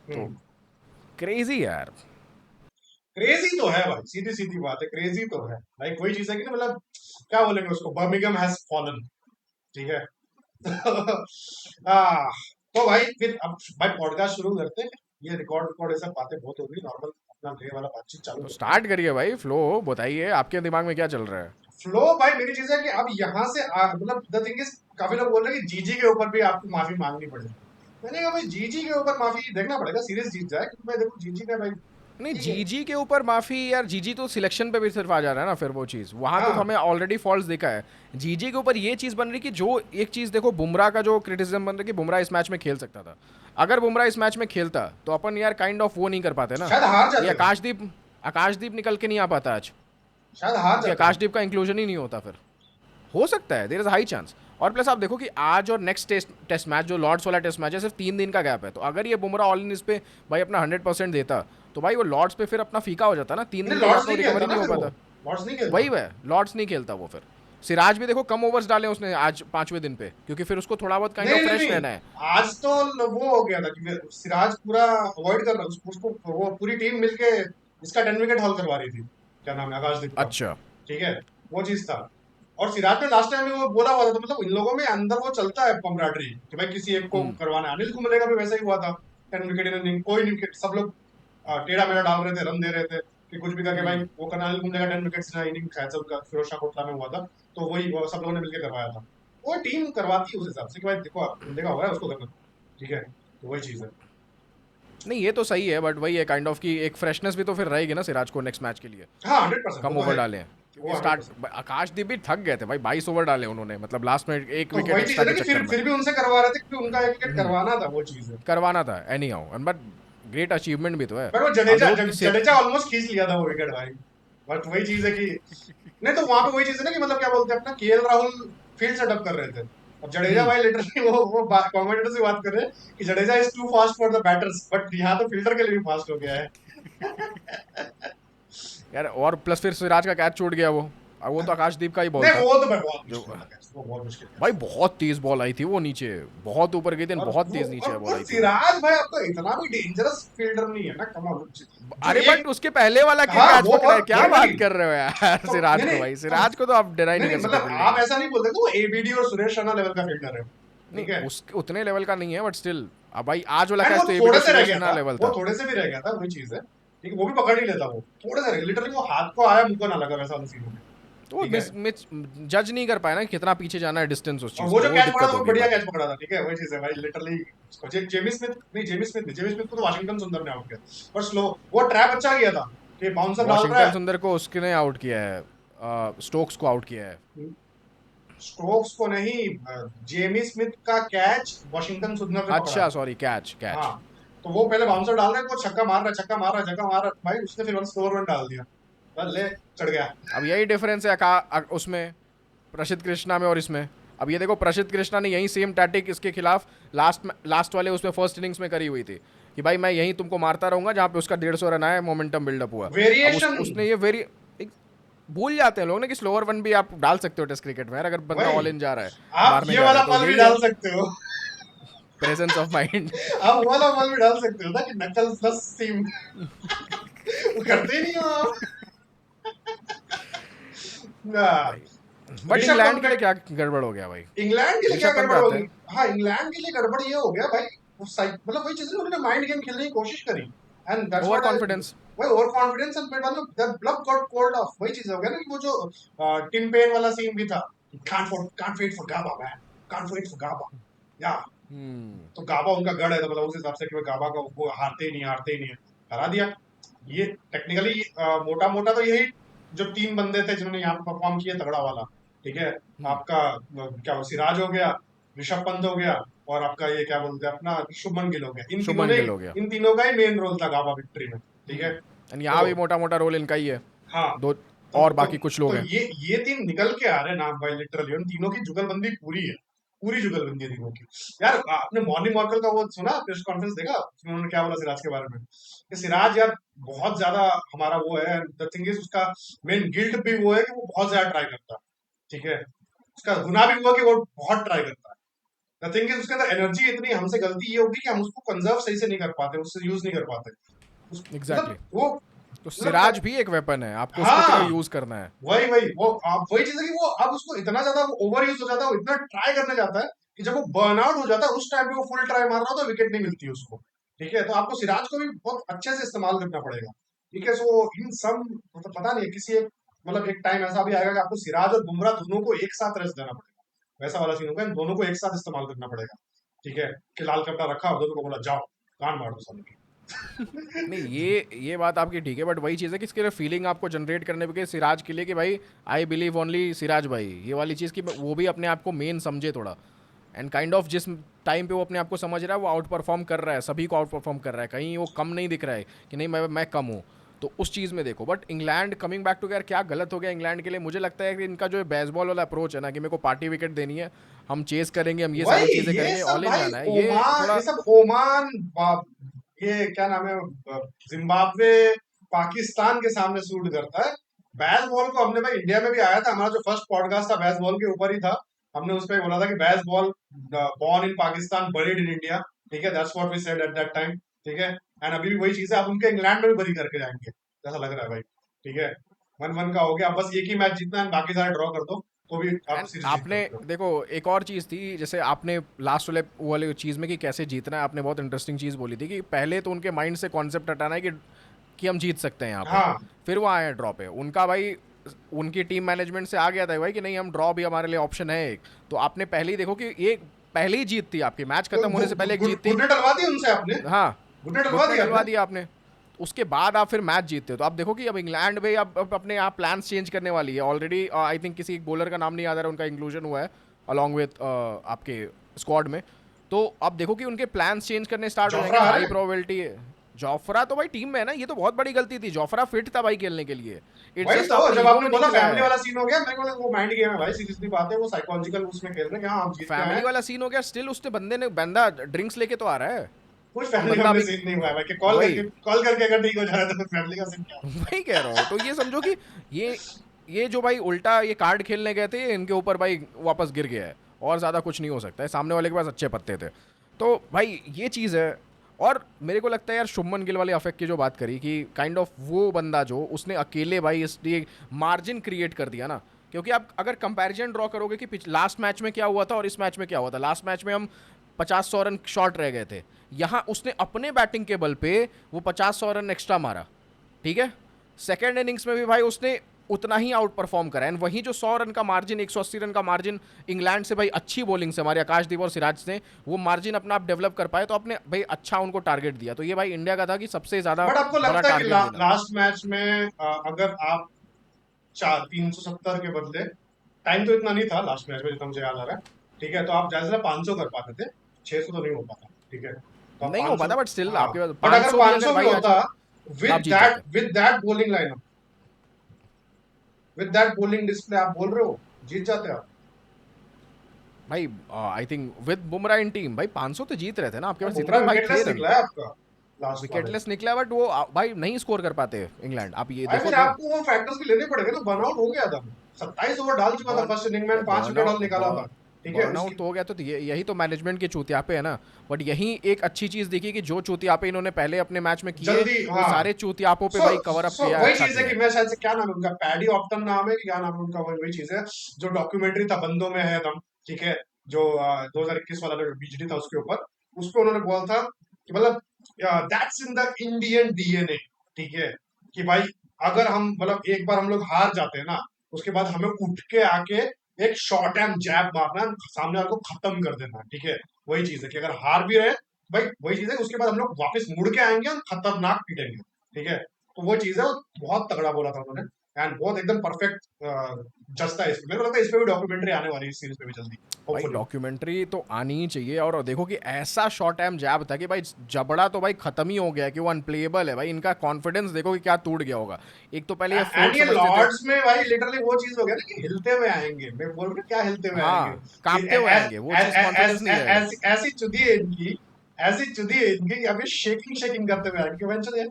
तो क्रेजी यार। क्रेजी तो है भाई, सीधी सीधी बात है, क्रेजी तो है भाई। कोई चीज है कि ना, मतलब क्या बोलेंगे उसको, बर्मिंघम हैज फॉलन, ठीक है? आ, तो भाई फिर अब भाई पॉडकास्ट शुरू करते हैं। ये रिकॉर्ड रिकॉर्ड ये सब बातें बहुत हो गई, नॉर्मल अपना डे वाला बातचीत चालू तो करते हैं। स्टार्ट करिए भाई, फ्लो बताइए, आपके दिमाग में क्या चल रहा है? फ्लो भाई, मेरी चीज है कि अब यहाँ से मतलब द थिंग इज, काफी लोग बोल रहे हैं कि जीजी के ऊपर भी आपको माफी मांगनी पड़ेगी। मैंने कहा भाई जीजी के ऊपर माफी देखना पड़ेगा, सीरीज जीत जाए, क्योंकि मैं देखो जीजी ने भाई, नहीं, ठीक है, जीजी के ऊपर माफी यार, जीजी तो सिलेक्शन पे भी सिर्फ आ जा रहा है ना, फिर वो चीज़ वहाँ तो हाँ हमें ऑलरेडी फॉल्स दिखा है। जीजी के ऊपर ये चीज़ बन रही कि जो एक चीज़ देखो, बुमराह का जो क्रिटिसिज्म बन रहा है कि बुमराह इस मैच में खेल सकता था। अगर बुमराह इस मैच में खेलता तो अपन यार काइंड ऑफ वो नहीं कर पाते ना। शायद हार ये जाते, आकाशदीप निकल के नहीं आ पाता आज, शायद हार कि जाते। आकाशदीप का इंक्लूजन ही नहीं होता फिर। हो सकता है, देयर इज हाई चांस। और प्लस आप देखो कि आज और नेक्स्ट टेस्ट मैच जो लॉर्ड्स वाला टेस्ट मैच है, सिर्फ 3 दिन का गैप है। तो अगर ये बुमराह ऑल इन इस पे भाई अपना 100% देता, तो भाई वो लॉर्ड्स पे फिर अपना फीका हो जाता ना, 3 दिन के लॉर्ड्स बाद नहीं तो खेलता रिकवरी ना, नहीं फिर हो वो पाता। लॉर्ड्स नहीं खेलता। वही वह लॉर्ड्स नहीं खेलता वो फिर। सिराज भी देखो कम ओवर्स डाले उसने आज 5वें दिन पे, क्योंकि फिर उसको थोड़ा बहुत काइंड नहीं ऑफ नहीं फ्रेश रहना नहीं, है। आज तो वो हो गया था कि सिराज पूरा अवॉइड कर रहा, उसको वो पूरी टीम मिलके इसका 10 विकेट हॉल करवा रही थी, क्या नाम है, आकाशदीप का, अच्छा, ठीक है? वो चीज था। और सिराज ने लास्ट टाइम भी वो बोला हुआ था, तो मतलब इन लोगों में अंदर वो चलता है कमराडरी, कि भाई किसी एक को करवाना है। अनिल कुंबले का भी वैसा ही हुआ था, 10 विकेट इनिंग, कोई नहीं विकेट, सब लोग टेढ़ा मेढ़ा डाल रहे थे, रन दे रहे थे कि कुछ भी करके भाई वो करना। अनिल कुंबले का 10 विकेट इनिंग शायद से उनका फिरोज शाह कोटला में हुआ था, तो वही वो सब लोगों ने मिलकर करवाया था। वो टीम करवाती है उस हिसाब से कि भाई देखो देखा होगा उसको करना, ठीक है? तो वही चीज है। नहीं ये तो सही है, बट वही है काइंड ऑफ की एक फ्रेशनेस भी तो फिर रहेगी ना सिराज को नेक्स्ट मैच के लिए। हाँ 100%, कम वो तो ओवर है, डाले हैं, वो क्योंकि 100%। स्टार्ट आकाशदीप भी थक गए थे भाई, 22 ओवर डाले उन्होंने, मतलब लास्ट में एक तो विकेट वही चीज है एक्स्ट्रा ना के कि चक्कर में फिर भी उनसे करवा रहे थे, क्योंकि उनका एक विकेट करवाना था, वो चीज है। करवाना था any how, but great achievement भी तो है। पर वो अब देखो कि जडेजा ऑलमोस्ट खींच लिया था वो विकेट भाई। बट वही चीज है कि नहीं, तो वहां पे वही चीज है ना कि मतलब क्या बोलते हैं अपना, केएल राहुल फील्ड सेटअप कर रहे थे। अब जडेजा भाई लिटरली वो कमेंटेटर से बात कर रहे हैं कि Jadeja is too fast for the batters, but यहाँ तो फील्डर के लिए भी फास्ट हो गया है। यार, और प्लस फिर सिराज का कैच छूट गया वो, और वो तो आकाशदीप का ही बॉल नहीं था। वो तो भाई बहुत जो मुश्किल था, वो बहुत मुश्किल था भाई बहुत तेज बॉल आई थी वो, नीचे बहुत ऊपर गई थी, और बहुत वो तेज नीचे बॉल और आई थी वो। सिराज भाई आपका इतना भी डेंजरस फील्डर नहीं है ना, कमाल। जो अरे एक, बट उसके पहले वाला के हाँ कैच वो पकड़ा है, और क्या बात नहीं, कर रहे हो यार? तो सिराज नहीं को नहीं, भाई, तो सिराज को तो आप डिनाई नहीं नहीं नहीं, कर सकते मतलब फील्डिंग आप में। ऐसा नहीं बोलते कि वो एबीडी और सुरेश रैना लेवल का फील्डर है, नहीं ठीक है? उस उतने लेवल का नहीं है, बट स्टिल अब भाई आज वाला एंड कैच वो तो ये भी थोड़े तो से रह गया सिचुएशनल था, लेवल वो था। थोड़े से भी रह गया था, वही चीज है ठीक है, वो भी पकड़ ही लेता, वो थोड़े से रह गया लिटरली, वो हाथ को आया मुंह को ना लगा वैसा वाला सीन हो गया। तो वो ठीक है, जज नहीं कर पाया ना कि कितना पीछे जाना है डिस्टेंस उस और चीज वो का, जो वो कैच पकड़ा दिक्कत था वो होगी बढ़िया बाकी। कैच पकड़ा था, ठीक है, वही चीज है भाई लिटरली। जेमी स्मिथ को तो वाशिंगटन सुंदर ने आउट किया, पर स्लो, वो ट्रैप अच्छा किया था कि बाउंसर डाल रहा वॉशिंगटन है। सुंदर को उसने आउट किया है, स्टोक्स को आउट किया है। स्टोक्स को नहीं, जेमी स्मिथ का कैच वॉशिंगटन सुंदर ने पकड़ा अच्छा था। सॉरी, कैच हाँ, कैच। तो वो पहले बाउंसर डाल रहा है, वो छक्का मार रहा है, छक्का मार रहा है, छक्का मार रहा है भाई, उसने फिर स्लोअर वन डाल दिया, बस ले, चढ़ गया। अब यही डिफरेंस है उसमें प्रसिद्ध कृष्णा में और इसमें। अब ये देखो प्रसिद्ध कृष्णा ने यही सेम टैटिक इसके खिलाफ लास्ट वाले उसमें फर्स्ट इनिंग्स में करी हुई थी कि भाई मैं यहीं तुमको मारता रहूंगा जहाँ पे उसका 150 रन आया, मोमेंटम बिल्डअप हुआ। अब वेरिएशन, उसने ये भूल जाते हैं लोग ना कि स्लोअर वन भी आप डाल सकते हो टेस्ट क्रिकेट में यार, अगर बंदा वही ऑल इन जा रहा है, आप मारने ये जा रहा वाला है, तो पल भी यही डाल है सकते हो। Presence of mind. आप वो वाला पल भी डाल सकते हो ना कि नकल प्लस सीम, वो करते ही नहीं हो आप। ना, भाई बट ऋषभ इंग्लैंड पंत के का, लिए क्या गड़बड़ हो गया भाई? इंग्लैंड के लिए क्या ऋषभ पंत पे गड़बड़ आते होगी? हैं। हाँ, इंग्लैंड के लिए गड़बड़ ये हो गया भाई, मतलब वही चीज है, उन्होंने माइंड गेम खेलने की कोशिश करी, and that's over what I, confidence. वही ओवर कॉन्फिडेंस एंड मतलब the bluff got called off, वही चीज हो गया ना कि वो जो टिम पेन वाला सीन भी था, can't wait for Gabba man, can't wait for Gabba, या तो गाबा उनका गढ़ है, तो मतलब उस हिसाब से कि वो गाबा का वो हारते ही नहीं, हारते ही नहीं है, हरा दिया। ये टेक्निकली मोटा मोटा तो यही जो तीन बंदे थे जिन्होंने यहाँ पे परफॉर्म किया तगड़ा वाला, ठीक है, आपका क्या वो सिराज हो गया, ऋषभ पंत हो गया, और आपका ये क्या बोलते हैं अपना शुभमन गिल हो गया, शुभमन गिल हो गया। इन तीनों का ही मेन रोल था गाबा विक्ट्री में, ठीक है। एंड तो यहाँ भी मोटा मोटा रोल इनका ही है। हाँ, दो तो और तो बाकी कुछ लोग तो हैं। ये तीन निकल के आ रहे हैं नाम भाई, लिटरली उन तीनों की जुगलबंदी पूरी है, पूरी जुगलबंदी है तीनों की। यार आपने मॉर्निंग वॉकर का वो सुना, प्रेस कॉन्फ्रेंस देखा उसमें उन्होंने क्या बोला सिराज के बारे में, कि सिराज यार बहुत ज्यादा हमारा वो है, द थिंग इज उसका मेन गिल्ट भी वो है कि वो बहुत ज्यादा ट्राई करता है, ठीक है, उसका गुनाह भी हुआ कि वो बहुत ट्राई करता है। द थिंग इज उसके अंदर एनर्जी इतनी, हमसे गलती ये होगी कि हम उसको कंजर्व सही से नहीं कर पाते, उससे यूज नहीं कर पाते, एग्जैक्टली मतलब वो तो मतलब, सिराज भी एक वेपन है, आपको उसको केवल हाँ, यूज करना है। वही वही वो आप वही चीज है कि वो अब उसको इतना ज्यादा ओवर यूज हो जाता है, वो इतना ट्राई करने जाता है कि जब वो बर्नआउट हो जाता है उस टाइम पे वो फुल ट्राई मार रहा होता है, विकेट नहीं मिलती है उसको, ठीक है, तो आपको सिराज को भी बहुत अच्छे से इस्तेमाल करना पड़ेगा, ठीक है। सो इन सम मतलब पता नहीं किसी एक मतलब एक टाइम ऐसा भी आएगा कि आपको सिराज और बुमराह दोनों को एक साथ रेस्ट देना पड़ेगा, वैसा वाला सीन होगा, इन दोनों को एक साथ इस्तेमाल करना पड़ेगा, ठीक है, कि लाल कपड़ा रखा और दोनों को बोला जाओ कान मार दो सालों की। नहीं, ये बात आपकी ठीक है, बट वही चीज़ है कि इसके लिए फीलिंग आपको जनरेट करने के सिराज के लिए कि भाई आई बिलीव ओनली सिराज भाई, ये वाली चीज़ की वो भी अपने आप को मेन समझे थोड़ा। एंड काइंड ऑफ जिस टाइम पे वो अपने आप को समझ रहा है वो आउट परफॉर्म कर रहा है, सभी को आउट परफॉर्म कर रहा है, कहीं वो कम नहीं दिख रहा है कि नहीं मैं कम हूँ। तो उस चीज़ में देखो, but England coming back to यार क्या गलत हो गया इंग्लैंड के लिए, मुझे लगता है कि इनका जो बेसबॉल वाला अप्रोच है ना कि मेरे को पार्टी विकेट देनी है, हम चेस करेंगे, हम ये सारी वही चीज़ें ये करेंगे, सब ऑल इन भाई जाना है, ये ओमान, थोड़ा। ये सब ओमान ये क्या नाम है, जिम्बाब्वे, पाकिस्तान के सामने सूट करता है। बैस बॉल को हमने भाई इंडिया में भी आया था, हमारा जो फर्स्ट पॉडकास्ट था बैस बॉल के ऊपर ही था, हमने उस पर बोला था कि बैस ball born in Pakistan buried in India, ठीक है, that's what we said at that time, ठीक है, एंड अभी भी वही चीज है, आप उनके इंग्लैंड में भी बरी करके जाएंगे जैसा लग रहा है भाई, ठीक है, 1-1 का हो गया, अब बस एक ही मैच जीतना है, बाकी सारे ड्रॉ कर दो तो भी आप एंड सीरीज जीत आपने सकते हो। देखो एक और चीज़ थी, जैसे आपने लास्ट वाले चीज़ में कि कैसे जीतना है, आपने बहुत इंटरेस्टिंग चीज़ बोली थी कि पहले तो उनके माइंड से कॉन्सेप्ट हटाना है कि हम जीत सकते हैं यहाँ पे, हाँ, फिर वो आए ड्रॉ पे, उनका भाई उनकी टीम मैनेजमेंट से आ गया था भाई कि नहीं हम ड्रॉ भी हमारे लिए ऑप्शन है एक। तो आपने पहले ही देखो कि ये पहली जीत थी आपकी, मैच तो खत्म होने से पहले एक जीत थी। घुटने डलवा दिए उनसे आपने, हाँ, घुटने डलवा घुटने दिया डलवा आपने। दिया आपने, उसके बाद आप फिर मैच जीतते हो। तो आप देखो कि अब इंग्लैंड भाई अब अपने यहाँ प्लान्स चेंज करने वाली है ऑलरेडी। आई थिंक किसी एक बॉलर का नाम नहीं याद आ रहा, उनका इंक्लूजन हुआ है अलॉन्ग विथ आपके स्क्वाड में। तो अब देखो कि उनके प्लान्स चेंज करने स्टार्ट हो जोफ्रा जाएंगे, आ हाई रहे हैं। प्रोबेबिलिटी है। जोफ्रा तो भाई टीम में है ना, ये तो बहुत बड़ी गलती थी, जोफ्रा फिट था भाई खेलने के लिए, इट्स वही जस्ट तो आपने जब ईगो आपने में नहीं बोला खिलाया फैमिली है। वाला सीन हो गया, मेरे को वो माइंड गेम है भाई, सीरियसली बात है, वो साइकोलॉजिकल उसमें खेल रहे हैं कि हाँ हम जीत के आए फैमिली हैं। वाला सीन हो गया, स्टिल उसने बंदा ड्रिंक्स लेके तो आ रहा है। कुछ एंड फैमिली बंदा वाले अभी सीन नहीं हुआ है भाई, कि वही कॉल करके अगर ठीक हो जा रहा है तो फिर फैमिली का सीन क्या है? वही कह रहा हूँ। तो ये समझो कि ये ये जो भाई उल्टा ये कार्ड खेलने गए थे, इनके ऊपर भाई वापस गिर गया है, और ज़्यादा कुछ नहीं हो सकता है, सामने वाले के पास अच्छे पत्ते थे। तो भाई ये चीज़ है। और मेरे को लगता है यार शुभमन गिल वाले अफेक्ट की जो बात करी कि काइंड ऑफ वो बंदा जो उसने अकेले भाई इसलिए मार्जिन क्रिएट कर दिया ना। क्योंकि आप अगर कंपैरिजन ड्रॉ करोगे कि लास्ट मैच में क्या हुआ था और इस मैच में क्या हुआ था, लास्ट मैच में हम 50-100 रन शॉर्ट रह गए थे, यहाँ उसने अपने बैटिंग के बल पे वो 50-100 रन एक्स्ट्रा मारा, ठीक है। सेकेंड इनिंग्स में भी भाई उसने उतना ही आउट परफॉर्म करा, एंड वही जो 100 रन का मार्जिन, 180 रन का मार्जिन इंग्लैंड से भाई अच्छी बॉलिंग से हमारे आकाशदीप और सिराज ने वो मार्जिन अपना आप डेवलप कर पाए, तो अपने भाई अच्छा उनको टारगेट दिया। तो ये भाई इंडिया का था कि सबसे ज्यादा बट आपको बड़ा लगता है कि टारगेट देना। लास्ट मैच में अगर आप 370 के बदले, टाइम तो इतना नहीं था लास्ट मैच में जितना मुझे याद आ रहा है, ठीक है, तो आप ज्यादा से 500 कर पाते थे, 600 तो नहीं हो पाता, ठीक है, तो आप नहीं हो 500, पाता, बट स्टिल हाँ, आपके पास बट अगर 500 भी अगर 500 भी भाई आ होता, जाओ तो आप जीत जाते। With that bowling lineup, with that bowling display, आप बोल रहे हो जीत जाते आप। भाई I think with Bumrah in team भाई 500 तो जीत रहे थे ना, आपके पास इतने बुमराह भाई थे विकेटलेस रन। निकला है आपका लास्ट वाले में। विकेटलेस निकला, बट वो भाई नहीं स्कोर कर पाते इंग्लैंड, आप ये भाई देखो फिर तो। आपको वो फैक्टर्स भी लेने पड़ेंगे ना, बर्नआउट हो गया था, 27 ओवर डाल चुका था बर्न फर्स्ट इनिंग में, 5 विकेट बर्नआउट ऑल निकाला था, ठीक है बर्नआउट उसकी। तो हो गया, तो यही तो मैनेजमेंट के चूतियापे है ना। बट यही एक अच्छी चीज देखी कि जो चूतियापे इन्होंने पहले अपने मैच में किए, जल्दी, वो हाँ, सारे चूतियापों पे सो भाई कवर अप सो किया, वही अच्छा चीज है किया कि है। मैं शायद से, क्या नाम है उनका, पैडी ऑप्टन नाम है कि क्या नाम है उनका, वही वही चीज है, जो डॉक्यूमेंट्री था बंदों में है दम, ठीक है, जो 2021 वाला जो बीजीडी था उसके ऊपर, उस पे उन्होंने बोला था कि मतलब that's in the Indian DNA, ठीक है, कि भाई अगर हम मतलब एक बार हम लोग हार जाते हैं ना, उसके बाद हमें उठ के आके एक शॉर्ट एंड जैब मारना है, सामने वाले को खत्म कर देना है, ठीक है, वही चीज है कि अगर हार भी रहे, भाई वही चीज है, उसके बाद हम लोग वापस मुड़ के आएंगे और खतरनाक पीटेंगे, ठीक है, तो वो चीज है, वो बहुत तगड़ा बोला था उन्होंने, एंड बहुत एकदम परफेक्ट जस्ता है इसमें, मेरे को लगता है इस पे भी डॉक्यूमेंट्री आने वाली है इस सीरीज पे भी जल्दी, भाई होपफुली। डॉक्यूमेंटरी तो आनी ही चाहिए। और देखो कि ऐसा शॉर्ट टाइम जैब था कि भाई जबड़ा तो भाई खत्म ही हो गया, कि वो अनप्लेएबल है भाई। इनका कॉन्फिडेंस देखो कि क्या टूट गया होगा। एक तो पहले ये एंड फोर्थ ये समझते थे। लॉर्ड्स में भाई लिटरली वो चीज हो गया ना कि हिलते हुए आएंगे, मैं बोल रहा हूँ क्या हिलते हुए आएंगे, हाँ, कांपते हुए आएंगे, वो चीज कॉन्फिडेंस नहीं रहेगा। ऐसी चुदी है इनकी, ऐसी चुदी है इनकी कि अभी शेकिंग शेकिंग करते हुए आएंगे, मैं चले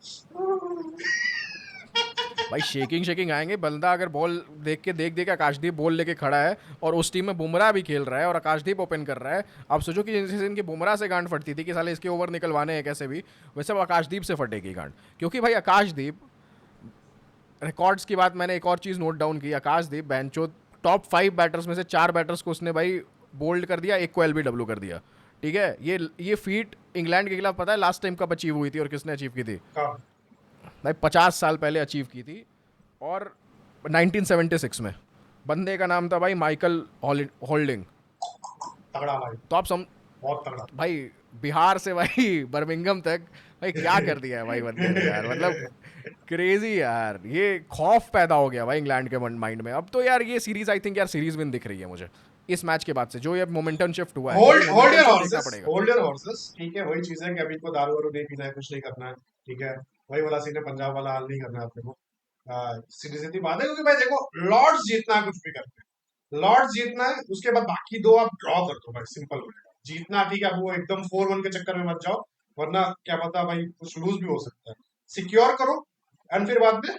भाई शेकिंग शेकिंग आएंगे। बंदा अगर बॉल देख के आकाशदीप बॉल लेके खड़ा है, और उस टीम में बुमराह भी खेल रहा है और आकाशदीप ओपन कर रहा है। अब सोचो कि जैसे इनकी बुमराह से गांड फटती थी कि साले इसके ओवर निकलवाने हैं कैसे भी, वैसे अब आकाशदीप से फटेगी गांड। क्योंकि भाई आकाशदीप, रिकॉर्ड्स की बात मैंने एक और चीज़ नोट डाउन की, आकाशदीप बेंचो टॉप 5 बैटर्स में से 4 बैटर्स को उसने भाई बोल्ड कर दिया, एक को एलबीडब्ल्यू कर दिया, ठीक है। ये फीट इंग्लैंड के खिलाफ पता है लास्ट टाइम कब अचीव हुई थी और किसने अचीव की थी? हाँ, भाई 50 साल पहले अचीव की थी, और 1976 में। बंदे का नाम था भाई माइकल होल्डिंग। तगड़ा भाई, तो आप सम बहुत तगड़ा। भाई बिहार से भाई बर्मिंघम तक भाई क्या कर दिया है भाई बंदे ने यार, मतलब क्रेजी यार। ये खौफ पैदा हो गया भाई इंग्लैंड के माइंड में। अब तो यार ये सीरीज, आई थिंक यार सीरीज विन दिख रही है मुझे इस मैच के बाद से, जो ये मोमेंटम शिफ्ट हुआ है, ये hold hold momentum your shift देखना हॉर्सेस, पड़ेगा। होल्ड योर हॉर्सेस, ठीक है, वही चीज है कि अभी को दारू वारू नहीं पीना है, कुछ नहीं करना है, ठीक है, वही वाला सीन है, पंजाब वाला हाल नहीं करना है अपने को, सीधी सीधी बात है, क्योंकि भाई देखो, लॉर्ड्स जीतना है कुछ भी करके, लॉर्ड्स जीतना है, उसके बाद बाकी दो आप ड्रॉ कर दो भाई, सिंपल हो जाएगा, जीतना ठीक है, अब वो एकदम 4-1 के चक्कर में मत जाओ, वरना क्या पता भाई कुछ लूज भी हो सकता है, सिक्योर करो, एंड फिर बाद में,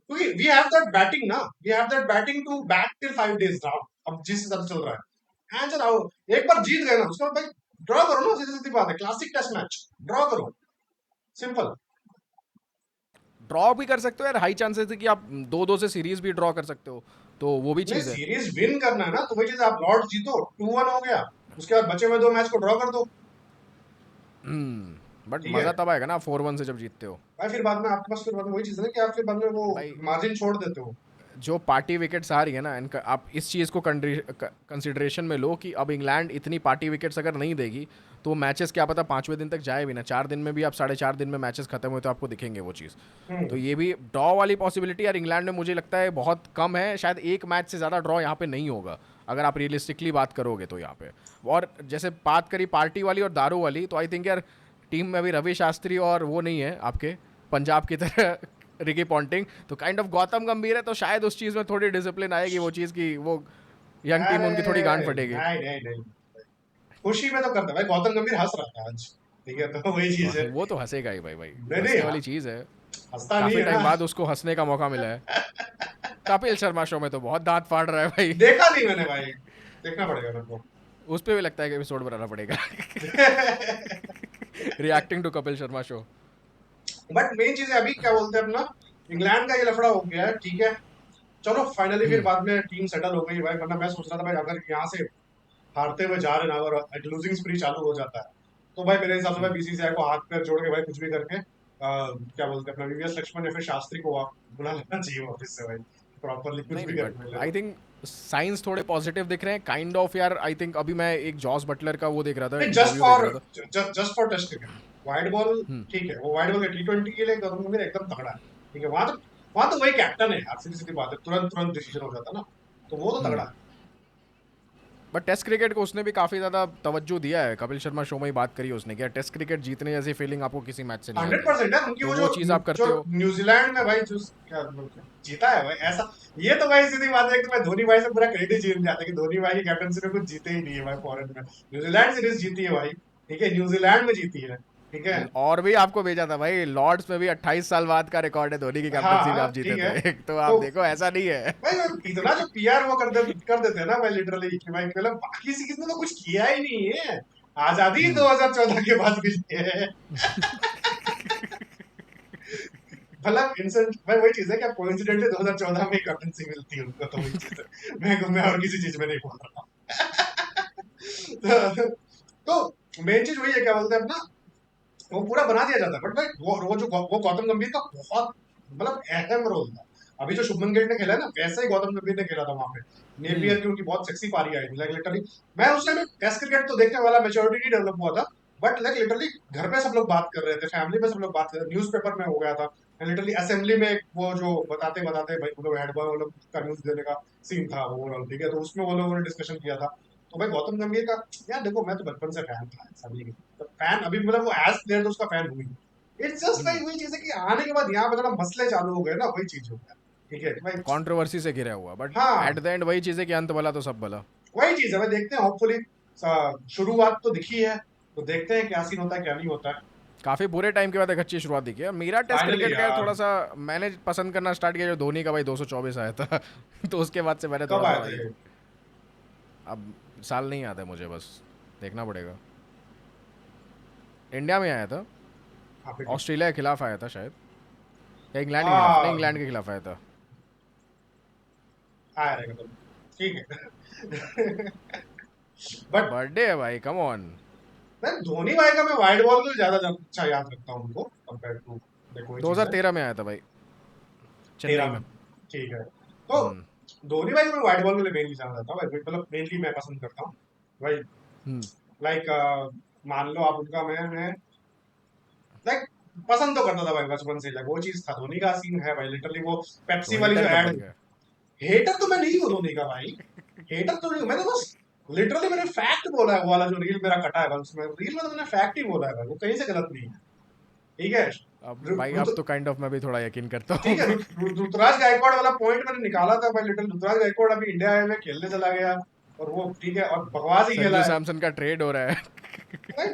क्योंकि वी हैव दैट बैटिंग ना, we have that batting to back till 5 days now, अब जिस हिसाब से चल रहा है, हाँ चल आओ, एक बार जीत गए ना, उसके बाद भाई ड्रॉ करो ना, सीधी सीधी बात है, क्लासिक टेस्ट मैच ड्रॉ करो, सिंपल। ड्रॉ भी कर सकते हो यार, हाई चांसेस है कि आप 2-2 से सीरीज भी ड्रॉ कर सकते हो, तो वो भी नहीं, चीज़ है। सीरीज विन करना है ना, तो वही चीज, आप लॉर्ड जीतो 2-1 हो गया, उसके बाद बचे हुए 2 मैच को ड्रॉ कर दो, बट ठीक है मज़ा तब आएगा ना 4-1 से जब जीतते हो। भाई, फिर बाद में आपके पास, फिर बाद में वही चीज है ना कि आप फिर बाद में वो भाई मार्जिन छोड़ देते हो। जो पार्टी विकेट्स आ रही है ना, इनका आप इस चीज़ को कंसिडरेशन में लो कि अब इंग्लैंड इतनी पार्टी विकेट्स अगर नहीं देगी, तो मैचेस क्या पता 5वें दिन तक जाए भी ना, 4 दिन में भी, आप 4.5 दिन में मैचेस खत्म हुए तो आपको दिखेंगे वो चीज़। तो हम्म, ये भी ड्रॉ वाली पॉसिबिलिटी यार इंग्लैंड में मुझे लगता है बहुत कम है, शायद एक मैच से ज़्यादा ड्रॉ यहाँ पे नहीं होगा, अगर आप रियलिस्टिकली बात करोगे तो यहाँ पे। और जैसे बात करी पार्टी वाली और दारू वाली, तो आई थिंक यार टीम में अभी रवि शास्त्री और वो नहीं है आपके पंजाब की तरह रिकी पॉन्टिंग, तो काइंड ऑफ गौतम गंभीर है, तो शायद उस चीज़ में थोड़ी डिसिप्लिन आएगी, वो चीज़ की वो यंग टीम अरे उनकी थोड़ी गांड फटेगी। नहीं नहीं नहीं, खुशी में तो करता है भाई, गौतम गंभीर हंस रहा था आज, ठीक है, तो वही चीज है। वो तो हंसेगा ही भाई, भाई नहीं नहीं, हंसने वाली चीज़ है। हंसता नहीं काफ़ी है टाइम ना। बाद उसको हंसने का मौका मिला है। कपिल शर्मा शो में तो बहुत दांत फाड़ रहा है भाई। देखा नहीं मैंने भाई, देखना पड़ेगा मेरे को। उस पर भी लगता है कि एपिसोड बनाना पड़ेगा। Reacting to Kapil Sharma show. But main चीज है, अभी क्या बोलते हैं अपना, इंग्लैंड का ये लफड़ा हो गया है, ठीक है, चलो फाइनली फिर बाद में टीम सेटल हो गई भाई, वरना मैं सोच रहा था भाई अगर यहाँ से हारते हुए जा रहे ना, अगर एक लूजिंग स्प्री चालू हो जाता है, तो भाई मेरे हिसाब से भाई हम्म। बीसीसीआई को हाथ पैर जोड़ के भाई कुछ भी करके क्या बोलते हैं अपना वीवीएस लक्ष्मण या फिर शास्त्री को बुला लेना चाहिए वापस से भाई, प्रॉपरली कुछ नहीं भी नहीं, बट करके ले आई लो। थिंक साइंस थोड़े पॉजिटिव दिख रहे हैं काइंड ऑफ यार। आई थिंक अभी मैं एक जॉस बटलर का वो देख रहा था, नहीं, इंटरव्यू देख रहा था। Just for test cricket, wide ball hmm. ठीक है, वो वाइड बॉल T20 के लिए गौतम गंभीर एकदम तगड़ा है, ठीक है, वहां तो वही कैप्टन है यार, सीधी सीधी बात है, तुरंत तुरंत डिसीजन हो जाता है ना, तो वो तो तगड़ा हम्म। है। बट टेस्ट क्रिकेट को उसने भी काफ़ी ज़्यादा तवज्जो दिया है। कपिल शर्मा शो में ही बात करी उसने, क्या टेस्ट क्रिकेट जीतने जैसी फीलिंग आपको किसी मैच से नहीं आती है। 100% है उनकी, तो वो वो चीज़ आप जो करते हो। न्यूजीलैंड में भाई जो क्या बोलते हैं, जीता है भाई ऐसा, ये तो भाई सीधी बात है कि मैं धोनी भाई से पूरा क्रेडिट छीन जाता है कि धोनी भाई की कैप्टनसी में कुछ जीते ही नहीं है भाई फॉरेन में, न्यूजीलैंड सीरीज जीती है भाई, ठीक है, न्यूजीलैंड में जीती है, ठीक है। और भी आपको भेजा था भाई, लॉर्ड्स में भी 28 साल बाद का रिकॉर्ड है धोनी की हाँ कैप्टनसी में हाँ आप ठीक जीते है, थे। तो आप तो देखो ऐसा नहीं है। भाई वो इतना जो पीआर वो कर देते हैं ना भाई, लिटरली कि भाई मतलब बाकी से किसी ने तो कुछ किया ही नहीं है, आजादी हम्म। 2014 के बाद मिली है। मतलब इंसान भाई वही चीज है कि आप कोइंसिडेंटली 2014 में कैप्टनसी मिलती है उनको, तो वही चीज है, मैं और किसी चीज में नहीं बोल रहा हूँ। तो मेन चीज वही है, क्या बोलते हैं अपना, वो पूरा बना दिया जाता है, बट भाई वो गौतम गंभीर का बहुत मतलब अहम रोल था। अभी जो शुभमन गिल ने खेला है ना, वैसे ही गौतम गंभीर ने खेला था वहां पे, हम्म। नेपियर की उनकी बहुत सेक्सी पारी आई थी, लाइक लिटरली मैं उस टाइम टेस्ट क्रिकेट तो देखने वाला मेच्योरिटी नहीं डेवलप हुआ था, बट लाइक लिटरली घर पे सब लोग बात कर रहे थे, फैमिली में सब लोग बात कर रहे थे, न्यूज पेपर में हो गया था, लिटरली असेंबली में वो जो बताते बताते भाई वो लोग हेड बॉय वो लोग का न्यूज देने का सीन था ओवरऑल, ठीक है, तो उसमें वो लोगों ने डिस्कशन किया था। तो भाई गौतम गंभीर का, यार देखो मैं तो बचपन से फैन था ऐसा नहीं, तो फैन अभी मतलब वो एज प्लेयर तो उसका फैन हुई, इट्स जस्ट हम्म। भाई वही चीज है कि आने के बाद यहाँ पे थोड़ा मसले चालू हो गए ना, वही चीज हो गया, ठीक है कि भाई, कंट्रोवर्सी से घिरा हुआ, बट एट हाँ द एंड वही चीज़ है कि अंत भला तो सब भला। वही चीज है भाई, देखते हैं होपफुली, शुरुआत तो दिखी है, तो देखते हैं क्या सीन होता है क्या नहीं होता है। काफ़ी बुरे टाइम के बाद एक अच्छी शुरुआत दिखी है। मेरा टेस्ट फाइनली क्रिकेट का यार, थोड़ा सा मैंने पसंद करना स्टार्ट किया जो धोनी का भाई 224 आया था। तो उसके बाद से मैंने कब थोड़ा सा आए भाई, थे? अब साल नहीं याद है मुझे, बस देखना पड़ेगा। इंडिया में आया था, हाँ फिर ठीक ऑस्ट्रेलिया के खिलाफ आया था शायद, या इंग्लैंड है। के खिलाफ, नहीं इंग्लैंड के खिलाफ आया था। आया रहेगा तो ठीक है। भाई बट बर्थडे है भाई, कम ऑन। मैं धोनी भाई का मैं वाइड बॉल को ज्यादा अच्छा याद रखता हूँ उनको कंपेयर टू, देखो ये चीज है, 2013 में आया था भाई, चेन्नई 13 में। में, ठीक है, तो हम्म। धोनी भाई को मैं वाइड बॉल के लिए मेनली जाना चाहता हूँ भाई, मतलब मेनली मैं पसंद करता हूँ भाई, हम्म। लाइक मान लो आप उनका मैं लाइक पसंद तो करता था भाई बचपन से, लाइक वो चीज था, धोनी का सीन है भाई, लिटरली वो तो पेप्सी वाली जो हेटर कब एड, बन गया? हेटर तो मैं नहीं हूँ धोनी का भाई, हेटर तो नहीं हूँ, मैंने बस लिटरली मैंने फैक्ट बोला है, वो वाला जो रील मेरा कटा है भाई, उसमें रील में तो मैंने फैक्ट ही बोला है भाई, वो कहीं से गलत नहीं है, ठीक है। अब भाई अब तो काइंड ऑफ मैं भी थोड़ा यकीन करता ठीक हूँ। है, ऋतुराज गायकवाड़ वाला पॉइंट मैंने निकाला था भाई, लिटिल ऋतुराज गायकवाड़ अभी इंडिया में खेलने चला गया, और वो ठीक है, और बकवास ही खेला संजू है सैमसन का ट्रेड हो रहा है। भाई।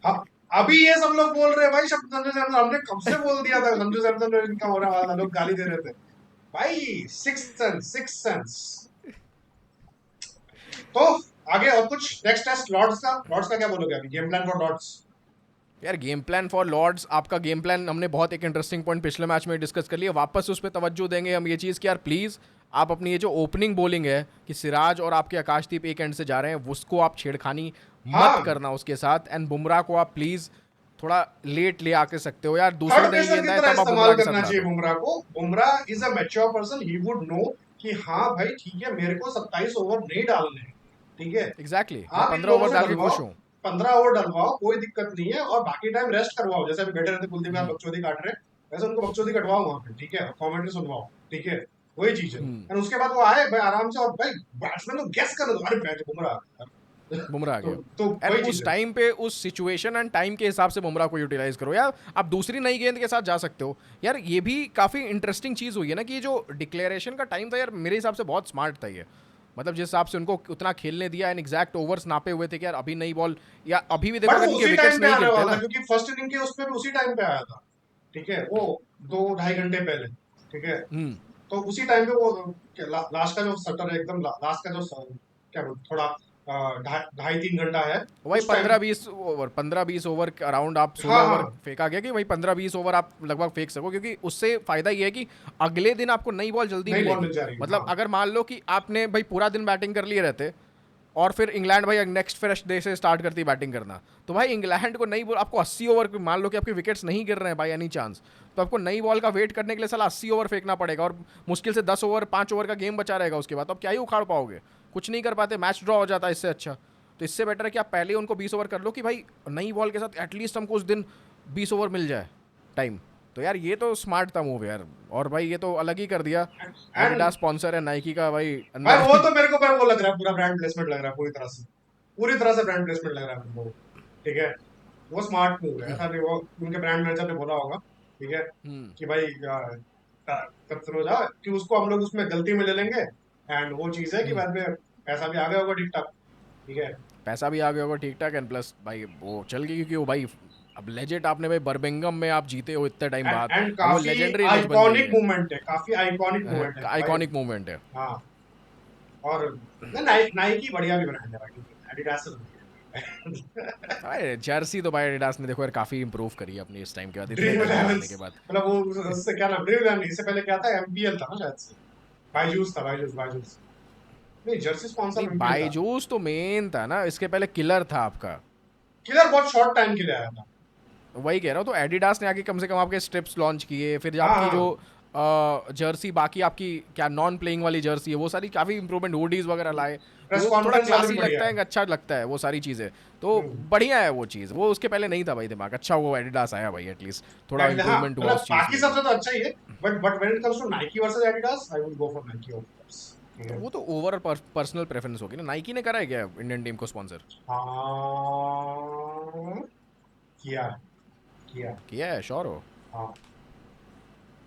हाँ, अभी ये सब लोग बोल रहे हैं भाई, शब्द संजू सैमसन हमने कब से बोल दिया था संजू सैमसन इनका हो रहा वाला, लोग गाली दे रहे थे भाई, सिक्स सेंस। तो आगे और कुछ नेक्स्ट टेस्ट लॉर्ड्स का क्या बोलोगे अभी, गेम प्लान फॉर लॉर्ड्स? यार गेम प्लान फॉर लॉर्ड्स, आपका गेम प्लान हमने बहुत एक इंटरेस्टिंग पॉइंट पिछले मैच में डिस्कस कर लिया, वापस उस पर तवज्जो देंगे हम, ये चीज़ कि यार प्लीज़ आप अपनी ये जो ओपनिंग बॉलिंग है कि सिराज और आपके आकाशदीप एक एंड से जा रहे हैं, उसको आप छेड़खानी मत हाँ, करना उसके साथ, एंड बुमराह को आप प्लीज़ थोड़ा लेट ले आके सकते हो यार, दूसरी थर्ड नई पेसर की गेंद आए तरह तब आप इस्तेमाल बुमराह के साथ करना ला चाहिए दो। बुमराह को, Bumrah is a mature person, he would know कि हाँ भाई ठीक है, मेरे को 27 ओवर नहीं डालने हैं, ठीक है, एग्जैक्टली मैं आप इन 15 लोगों ओवर से डाल के डलवाओ, खुश हूँ। 15 ओवर डलवाओ, कोई दिक्कत नहीं है, और बाकी टाइम रेस्ट करवाओ, जैसे अभी बैठे रहते कुलदीप यादव हम्म। बकचोदी काट रहे हैं, वैसे उनको बकचोदी कटवाओ वहां पे, ठीक है, कमेंट्री सुनवाओ, ठीक है, वही चीज है, हम्म। और उसके बाद वो आए भाई आराम से, और भाई बैट्समैन को गेस करने दो, अरे बैट बुमराह। बुमराह आ तो गया। तो यार वही चीज उस है, टाइम पे उस सिचुएशन एंड टाइम के हिसाब से बुमराह को यूटिलाइज करो यार, आप दूसरी नई गेंद के साथ जा सकते हो। यार ये भी काफ़ी इंटरेस्टिंग चीज़ हुई है ना कि ये जो डिक्लेरेशन का टाइम था यार, मेरे हिसाब से बहुत स्मार्ट था ये, मतलब जिस हिसाब से उनको उतना खेलने दिया एंड एग्जैक्ट ओवर्स नापे हुए थे कि यार अभी नई बॉल, या अभी भी देखो बट अगर वो इनके उसी विकेट्स टाइम पे नहीं आने गिरते वाला था, ना। क्योंकि फर्स्ट इनिंग के उसमें भी उसी टाइम पे आया था, ठीक है, वो 2-2.5 घंटे पहले, ठीक है, हम्म। तो उसी टाइम पे वो लास्ट का जो सटर है एकदम लास्ट का जो क्या बोलते थोड़ा 2.5-3 घंटा है वही उस टाइम, 15-20 ओवर, 15-20 ओवर के अराउंड आप, हाँ 16 ओवर हाँ, फेंका गया कि वही 15-20 ओवर आप लगभग फेंक सको, क्योंकि उससे फ़ायदा ये है कि अगले दिन आपको नई बॉल जल्दी नई बॉल मिलेगी। मिल जा रही है, मतलब हाँ अगर मान लो कि आपने भाई पूरा दिन बैटिंग कर लिए रहते, और फिर इंग्लैंड भाई नेक्स्ट फ्रेश डे से स्टार्ट करती है बैटिंग करना, तो भाई इंग्लैंड को नई बॉल, आपको 80 ओवर, मान लो कि आपके विकेट्स नहीं गिर रहे हैं बाई एनी चांस, तो आपको नई बॉल का वेट करने के लिए साला 80 ओवर फेंकना पड़ेगा, और मुश्किल से 10 ओवर 5 ओवर का गेम बचा रहेगा उसके बाद, तो आप क्या ही उखाड़ पाओगे, कुछ नहीं कर पाते, मैच ड्रॉ हो जाता है इससे अच्छा। तो इससे बेटर है कि आप पहले उनको 20 ओवर कर लो कि भाई नई बॉल के साथ एटलीस्ट हमको उस दिन 20 ओवर मिल जाए टाइम। तो यार ये तो स्मार्ट था मूव यार, और भाई ये तो अलग ही कर दिया। एंड एडिडास स्पॉन्सर है नाइकी का भाई भाई अंदर। वो तो मेरे को भाई वो लग रहा है, पूरा ब्रांड प्लेसमेंट लग रहा है, पूरी तरह से ब्रांड प्लेसमेंट लग रहा है मेरे को। ठीक है, वो स्मार्ट मूव है, ऐसा नहीं वो उनके ब्रांड मैनेजर ने बोला होगा, ठीक है, हम्म। कि भाई कब हो जाए कि उसको हम लोग उसमें गलती में ले लेंगे, एंड वो चीज है कि हम्म। बाद में पैसा भी आ गया होगा ठीक ठाक। ठीक है। पैसा भी आ गया होगा ठीक ठाक, एंड प्लस भाई वो चल गई, क्योंकि वो भाई अब लेजेंड आपने भाई बर्मिंघम में आप जीते हो इतने टाइम बाद, एंड अब वो काफी लेजेंडरी इमेज बन गई आइकॉनिक है। मूवमेंट है, काफी आइकॉनिक मूवमेंट है भाई। आइकॉनिक मूवमेंट है। हाँ। और नाइकी बढ़िया भी ब्रांड है भाई, एडिडास से बढ़िया भाई जर्सी तो भाई एडिडास ने देखो यार काफ़ी इंप्रूव करी है अपनी इस टाइम के बाद, इतने ड्रीम टाइम बाद आने 11 के बाद। मतलब वो उससे क्या नाम, ड्रीम 11 इससे पहले क्या था, एमपीएल था ना शायद से, बायजूस था, बायजूस नहीं, जर्सी नहीं स्पॉन्सर एमपीएल था। बायजूस तो मेन था ना, इसके पहले किलर था आपका। किलर बहुत शॉर्ट टाइम के लिए आया था। वही कह रहा हूँ, तो एडिडास ने आके कम से कम आपके स्ट्रिप्स लॉन्च किए, फिर हाँ आपकी जो हाँ। जर्सी बाकी आपकी क्या नॉन प्लेइंग वाली जर्सी है वो सारी काफ़ी इंप्रूवमेंट, हुडीज वगैरह लाए, तो प्रेस वो थोड़ा कॉन्फ्रेंस वाले भी क्लासी बढ़िया लगता है। है, अच्छा लगता है वो सारी चीज़ें। तो हम्म। बढ़िया है वो चीज़, वो उसके पहले नहीं था भाई दिमाग, अच्छा वो एडिडास आया भाई, एटलीस्ट थोड़ा हाँ इंप्रूवमेंट हुआ मतलब उस चीज़ बाकी में भी। सबसे तो अच्छा ही है, but when it comes to Nike versus Adidas I would go for Nike of course. ठीक तो है। वो तो ओवर पर्सनल प्रेफरेंस होगी ना, नाइकी ने करा है क्या इंडियन टीम को स्पॉन्सर? हाँ किया किया। किया है, श्योर हो? हाँ।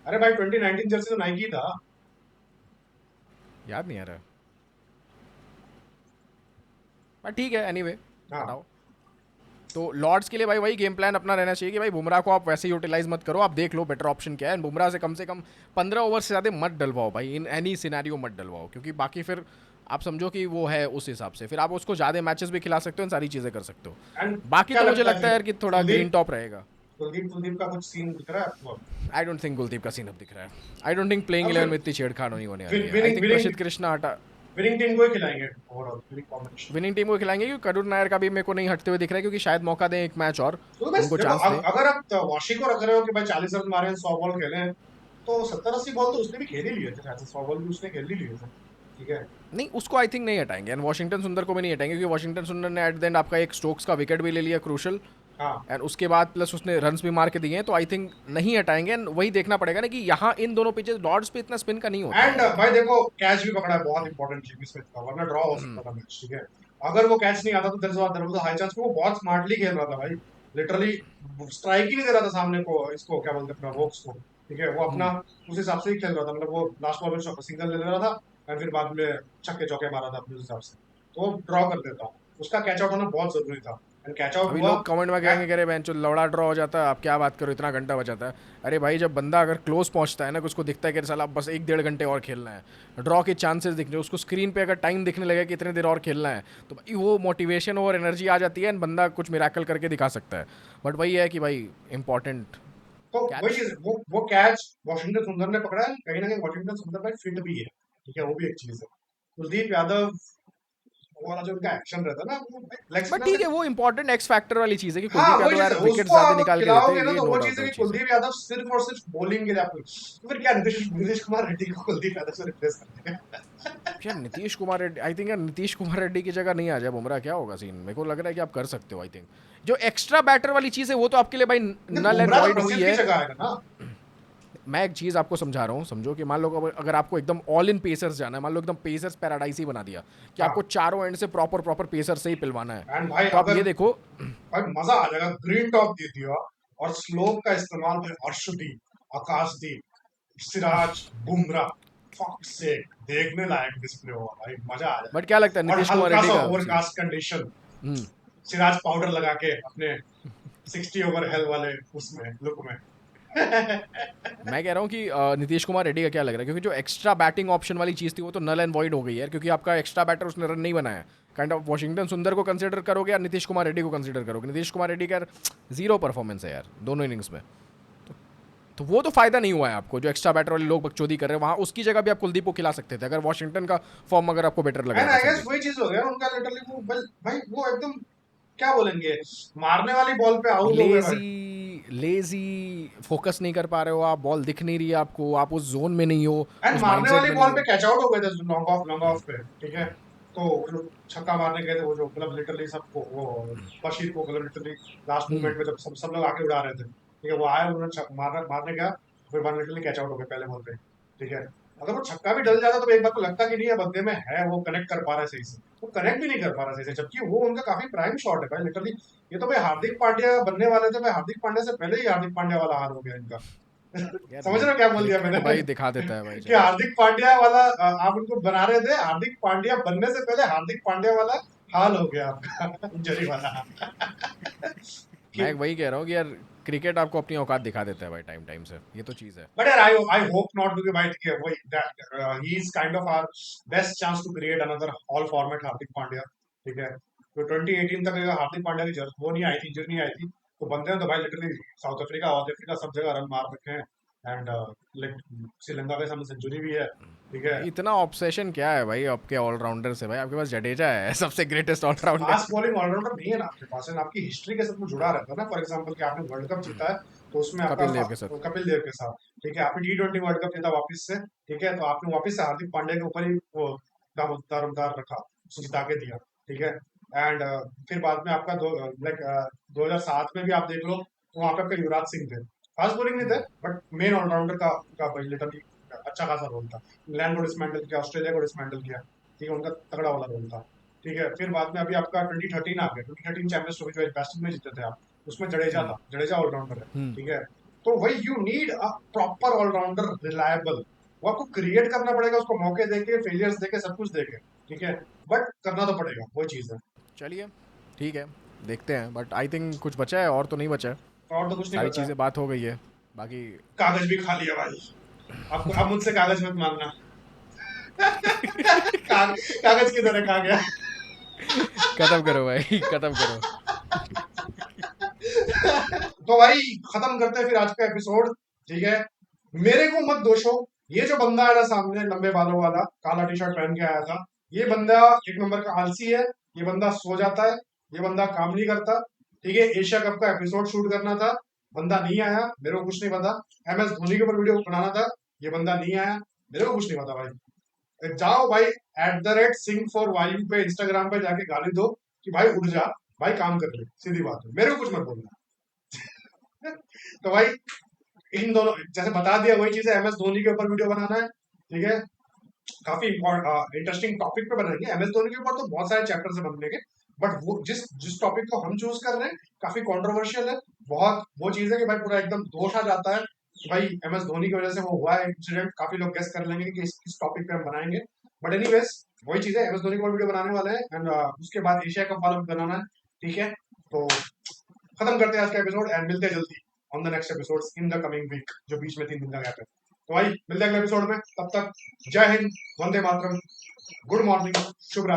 अरे भाई 2019 जर्सी तो नाइकी था। याद नहीं आ रहा, बट ठीक है एनीवे, हाँ। हटाओ। तो लॉर्ड्स के लिए भाई वही गेम प्लान अपना रहना चाहिए कि भाई बुमराह को आप वैसे यूटिलाइज मत करो, आप देख लो बेटर ऑप्शन क्या है, बुमराह से कम 15 ओवर से ज़्यादा मत डलवाओ भाई, इन एनी सिनेरियो मत डलवाओ, क्योंकि बाकी फिर आप समझो कि वो है उस हिसाब से, फिर आप उसको ज़्यादा मैचेस भी खिला सकते हो, इन सारी चीज़ें कर सकते हो। एंड बाकी क्या तो मुझे लगता है लगता है फिर, यार कि थोड़ा ग्रीन कुलदीप टॉप रहेगा। कुलदीप का कुछ सीन दिख रहा है आपको? आई डोंट थिंक कुलदीप का सीन अब दिख रहा है, आई डोंट थिंक प्लेइंग अब 11 फिर में इतनी छेड़छाड़ नहीं होने वाली है, आई विनिंग थिंक विनिंग प्रसिद्ध कृष्णा हटा। विनिंग टीम को ही खिलाएंगे overall, winning combination. Winning team को खिलाएंगे, क्योंकि करुण नायर का भी मेरे को नहीं हटते हुए दिख रहा है, क्योंकि शायद मौका दें एक मैच और, तो बस उनको देखो, चांस दें। अगर आप वाशी को रख रहे हो कि भाई 40 रन मारे हैं, 100 बॉल खेले हैं, तो 70-80 बॉल तो उसने भी खेल ही लिए थे शायद से, 100 बॉल भी उसने खेल ही लिए थे। ठीक है। नहीं उसको आई थिंक नहीं हटाएंगे, एंड वॉशिंगटन सुंदर को भी नहीं हटाएंगे, क्योंकि वॉशिंगटन सुंदर ने एट द एंड आपका एक स्टोक्स का विकेट भी ले लिया क्रूशल, हाँ। एंड उसके बाद प्लस उसने रन्स भी मार के दिए हैं, तो आई थिंक नहीं हटाएंगे, एंड वही देखना पड़ेगा ना कि यहाँ इन दोनों पिचेस लॉर्ड्स पे इतना स्पिन का नहीं होता एंड है आई थिंक। भाई देखो कैच भी पकड़ा है बहुत इंपॉर्टेंट जिमी स्मिथ का, वरना ड्रॉ हो सकता था मैच। ठीक है। अगर वो कैच नहीं आता तो देयर वाज हाई चांस, वो बहुत स्मार्टली खेल रहा था भाई, लिटरली स्ट्राइक ही नहीं दे रहा था सामने को, इसको क्या बोलते हैं अपना वोक्स को। ठीक है, वो अपना उस हिसाब से ही खेल रहा था, मतलब वो लास्ट बॉल में सिंगल ले रहा था, एंड फिर बाद में छक्के चौके मारा था अपने हिसाब से, तो ड्रॉ कर देता। उसका कैच आउट होना बहुत जरूरी था, एंड कैच आउट अभी हुआ। लोग कमेंट में कहेंगे कि अरे बेंच लौड़ा ड्रॉ हो जाता है, आप क्या बात करो इतना घंटा बचाता है। अरे भाई जब बंदा अगर क्लोज पहुंचता है ना, कि उसको दिखता है कि साला बस 1-1.5 घंटे और खेलना है, ड्रॉ के चांसेस दिख रहे हैं उसको, स्क्रीन पे अगर टाइम दिखने लगे कि इतने देर और खेलना है, तो भाई वो मोटिवेशन और एनर्जी आ जाती है, एंड बंदा कुछ मिराकल करके दिखा सकता है। बट वही है कि भाई इंपॉर्टेंट तो वही कैच। चीज, वो कैच वॉशिंगटन सुंदर ने पकड़ा है, कहीं ना कहीं वॉशिंगटन सुंदर भाई फिट भी है। ठीक है, वो भी एक चीज है। कुलदीप यादव वाला जो उनका एक्शन रहता है ना, लेग बट स्पिनर ठीक से। है वो इंपॉर्टेंट एक्स फैक्टर वाली चीज़ है कि हाँ कुलदीप वही यादव चीज यार है, विकेट उसको ज़्यादा आप निकाल के देते खिलाओगे हैं, ना ये तो नो वो डाउट चीज है वो कि चीज़ है। कुलदीप यादव सिर्फ और सिर्फ बॉलिंग के लिए आपको, तो फिर क्या नीतीश कुमार रेड्डी को कुलदीप यादव से रिप्लेस कर देंगे? यार नीतीश कुमार रेड्डी, आई थिंक यार नीतीश कुमार रेड्डी की जगह नहीं आ जाए बुमराह, क्या होगा सीन, मेरे को लग रहा है कि आप कर सकते हो। आई थिंक जो एक्स्ट्रा बैटर वाली चीज़ है वो तो आपके लिए भाई नहीं, नल एंड बुमराह तो वॉइड हुई प्रसिद्ध की है। जगह आएगा ना। मैं एक चीज़ आपको समझा रहा हूँ, समझो कि मान लो अगर आपको एकदम ऑल इन पेसर्स जाना है, मान लो एकदम पेसर्स पैराडाइज ही बना दिया कि आपको हाँ। चारों एंड से प्रॉपर प्रॉपर पेसर से ही पिलवाना है, एंड भाई तो आप अगर ये देखो। भाई मजा आ जाएगा, ग्रीन टॉप दे दिया और स्लोप का इस्तेमाल भाई, हर्षदीप, आकाशदीप, सिराज, बुमराह, फक से देखने लायक डिस्प्ले होगा भाई, मजा आ बट जाएगा। क्या लगता है और नीतीश कुमार हल्का रेड्डी सा का scene? Overcast condition, Siraj powder लगा के अपने 60 ओवर हेल वाले उसमें लुक में मैं कह रहा हूँ कि नीतीश कुमार रेड्डी का क्या लग रहा है, क्योंकि जो एक्स्ट्रा बैटिंग ऑप्शन वाली चीज़ थी वो तो नल एंड वॉइड हो गई है, क्योंकि आपका एक्स्ट्रा बैटर उसने रन नहीं बनाया। काइंड ऑफ वॉशिंगटन सुंदर को कंसिडर करोगे या नीतीश कुमार रेड्डी को कंसिडर करोगे? नीतीश कुमार रेड्डी का जीरो परफॉर्मेंस है यार दोनों इनिंग्स में। तो वो तो फायदा नहीं हुआ है आपको, जो एक्स्ट्रा बैटर वाले लोग बकचोदी कर रहे हैं वहाँ, उसकी जगह भी आप कुलदीप को खिला सकते थे अगर वॉशिंगटन का फॉर्म अगर आपको बेटर लग एंड रहा था आई गेस संदीप। वही चीज हो गया उनका लिटरली, वो भाई वो एकदम क्या बोलेंगे, मारने वाली बॉल पे आउट हो गए भाई। लेजी लेजी, फोकस नहीं कर पा रहे हो आप, बॉल दिख नहीं रही है आपको, आप उस जोन में नहीं हो, एंड उस मारने माइंडसेट वाली में नहीं बॉल पे हो। कैच आउट हो गए थे लॉन्ग ऑफ पे, ठीक है। तो वो जो छक्का मारने गए थे, वो जो मतलब लिटरली सबको वो बशीर को मतलब लिटरली लास्ट हम्म। मूवमेंट में जब सब लोग आके उड़ा रहे थे, ठीक है, वो आया, उन्होंने मारने गया, फिर वन लिटरली कैच आउट हो गया पहले बॉल पे, ठीक है। अगर वो छक्का भी डल जाता तो एक बार को लगता कि नहीं है बंदे में है, वो कनेक्ट कर पा रहा है सही से, वो कनेक्ट भी नहीं कर पा रहा सही से, जबकि वो उनका काफी प्राइम शॉट है भाई लिटरली। ये तो भाई हार्दिक पांड्या बनने वाले थे भाई, हार्दिक पांड्या से पहले ही हार्दिक पांड्या वाला हाल हो गया इनका। यार समझ रहे हो क्या बोल दिया क्रिकेट मैंने? भाई दिखा देता है भाई कि जस्ट। हार्दिक पांड्या वाला आप उनको बना रहे थे, हार्दिक पांड्या बनने से पहले हार्दिक पांड्या वाला हाल हो गया आपका इंजरी वाला। कि मैं वही कह रहा हूँ कि यार क्रिकेट आपको अपनी औकात दिखा देता है भाई टाइम टाइम से, ये तो चीज़ है। बट यार I hope not to be भाई, ठीक है, वही that he is kind of our best chance to create another all format Hardik Pandya, ठीक है। तो 2018 तक अगर हार्दिक पांड्या की जरूरत वो नहीं आई थी, इंजरी नहीं आई थी, तो बंदे ने तो भाई लिटरली साउथ अफ्रीका सब जगह रन मार रखे हैं। एंड श्रीलंका के सामने सेंचुरी भी है, ठीक है। भाई इतना ऑब्सेशन क्या है भाई आपके ऑलराउंडर से? भाई आपके पास जडेजा है सबसे greatest all rounder. Fast bowling all rounder नहीं है ना आपके पास, है ना, आपकी हिस्ट्री के साथ वो जुड़ा रहता है ना। फॉर एग्जांपल कि आपने वर्ल्ड कप जीता है, तो उसमें आपका कपिल देव के साथ। कपिल देव के साथ, ठीक है, आपने T20 वर्ल्ड कप जीता वापस से, ठीक है, तो आपने वापस से हार्दिक पांड्या के ऊपर ही वो दारोमदार रखा, उसको जिता के दिया, ठीक है। एंड फिर बाद में आपका लाइक 2007 में भी आप देख लो, तो वहां पे आपका युवराज सिंह थे, फास्ट बॉलिंग नहीं थे, बट मेन ऑलराउंडर का लिटरली अच्छा खासा रोल था। इंग्लैंड को डिसमेंटल किया, ऑस्ट्रेलिया को डिसमेंटल किया, ठीक है, उनका तगड़ा वाला रोल था, ठीक है। फिर बाद में अभी आपका 2013 आ गया, 2013 चैंपियंस ट्रॉफी जो वेस्ट में जीते थे आप, उसमें जडेजा था, जडेजा ऑलराउंडर है, ठीक है। तो वही you need a proper all rounder reliable, वो आपको क्रिएट करना पड़ेगा, उसको मौके देके, फेलियर्स देके, सब कुछ देके, ठीक है, बट करना तो पड़ेगा, वो चीज है। चलिए ठीक है, देखते हैं, बट आई थिंक कुछ बचा है और तो नहीं बचा है। और तो कुछ नहीं सारी बचा है, चीज़ें बात हो गई है बाकी। कागज भी खा लिया भाई, अब मुझसे कागज मत मांगना। कागज किधर है, कहा गया? खत्म करो भाई खत्म करो। तो भाई खत्म करते हैं फिर आज का एपिसोड, ठीक है। मेरे को मत दोषो, ये जो बंदा है ना सामने लंबे बालों वाला काला टी शर्ट पहन के आया था, ये बंदा एक नंबर का आलसी है, ये बंदा सो जाता है, ये बंदा काम नहीं करता, ठीक है। एशिया कप का एपिसोड शूट करना था, बंदा नहीं आया, मेरे को कुछ नहीं पता। MS धोनी के ऊपर वीडियो बनाना था, ये बंदा नहीं आया, मेरे को कुछ नहीं पता भाई। जाओ भाई @सिंह फॉर वायु पे इंस्टाग्राम पे जाके गाली दो कि भाई उठ जा, भाई काम कर ले, सीधी बात है, मेरे को कुछ मत बोलना। तो भाई इन दोनों जैसे बता दिया, वही चीज है, MS धोनी के ऊपर वीडियो बनाना है, ठीक है। काफी इंटरेस्टिंग टॉपिक पे बनाएंगे, MS धोनी के ऊपर तो बहुत सारे चैप्टर से बनेंगे, बट वो जिस जिस टॉपिक को हम चूज कर रहे हैं काफी कंट्रोवर्शियल है, बहुत वो चीज है कि भाई पूरा एकदम दोष आ जाता है कि भाई MS धोनी की वजह से वो हुआ है इंसिडेंट, काफी लोग गेस कर लेंगे कि किस टॉपिक पे हम बनाएंगे। बट एनीवेज वही चीज है, MS धोनी के ऊपर वीडियो बनाने वाले हैं, एंड उसके बाद एशिया कप वाला भी बनाना है, ठीक है। तो खत्म करते हैं आज का एपिसोड एंड मिलते हैं जल्दी on the next episode in the coming week, जो बीच में 3 दिन का गैप है। तो भाई मिलते हैं अगले एपिसोड में, तब तक जय हिंद, वंदे मातरम, गुड मॉर्निंग, शुभ रात्रि।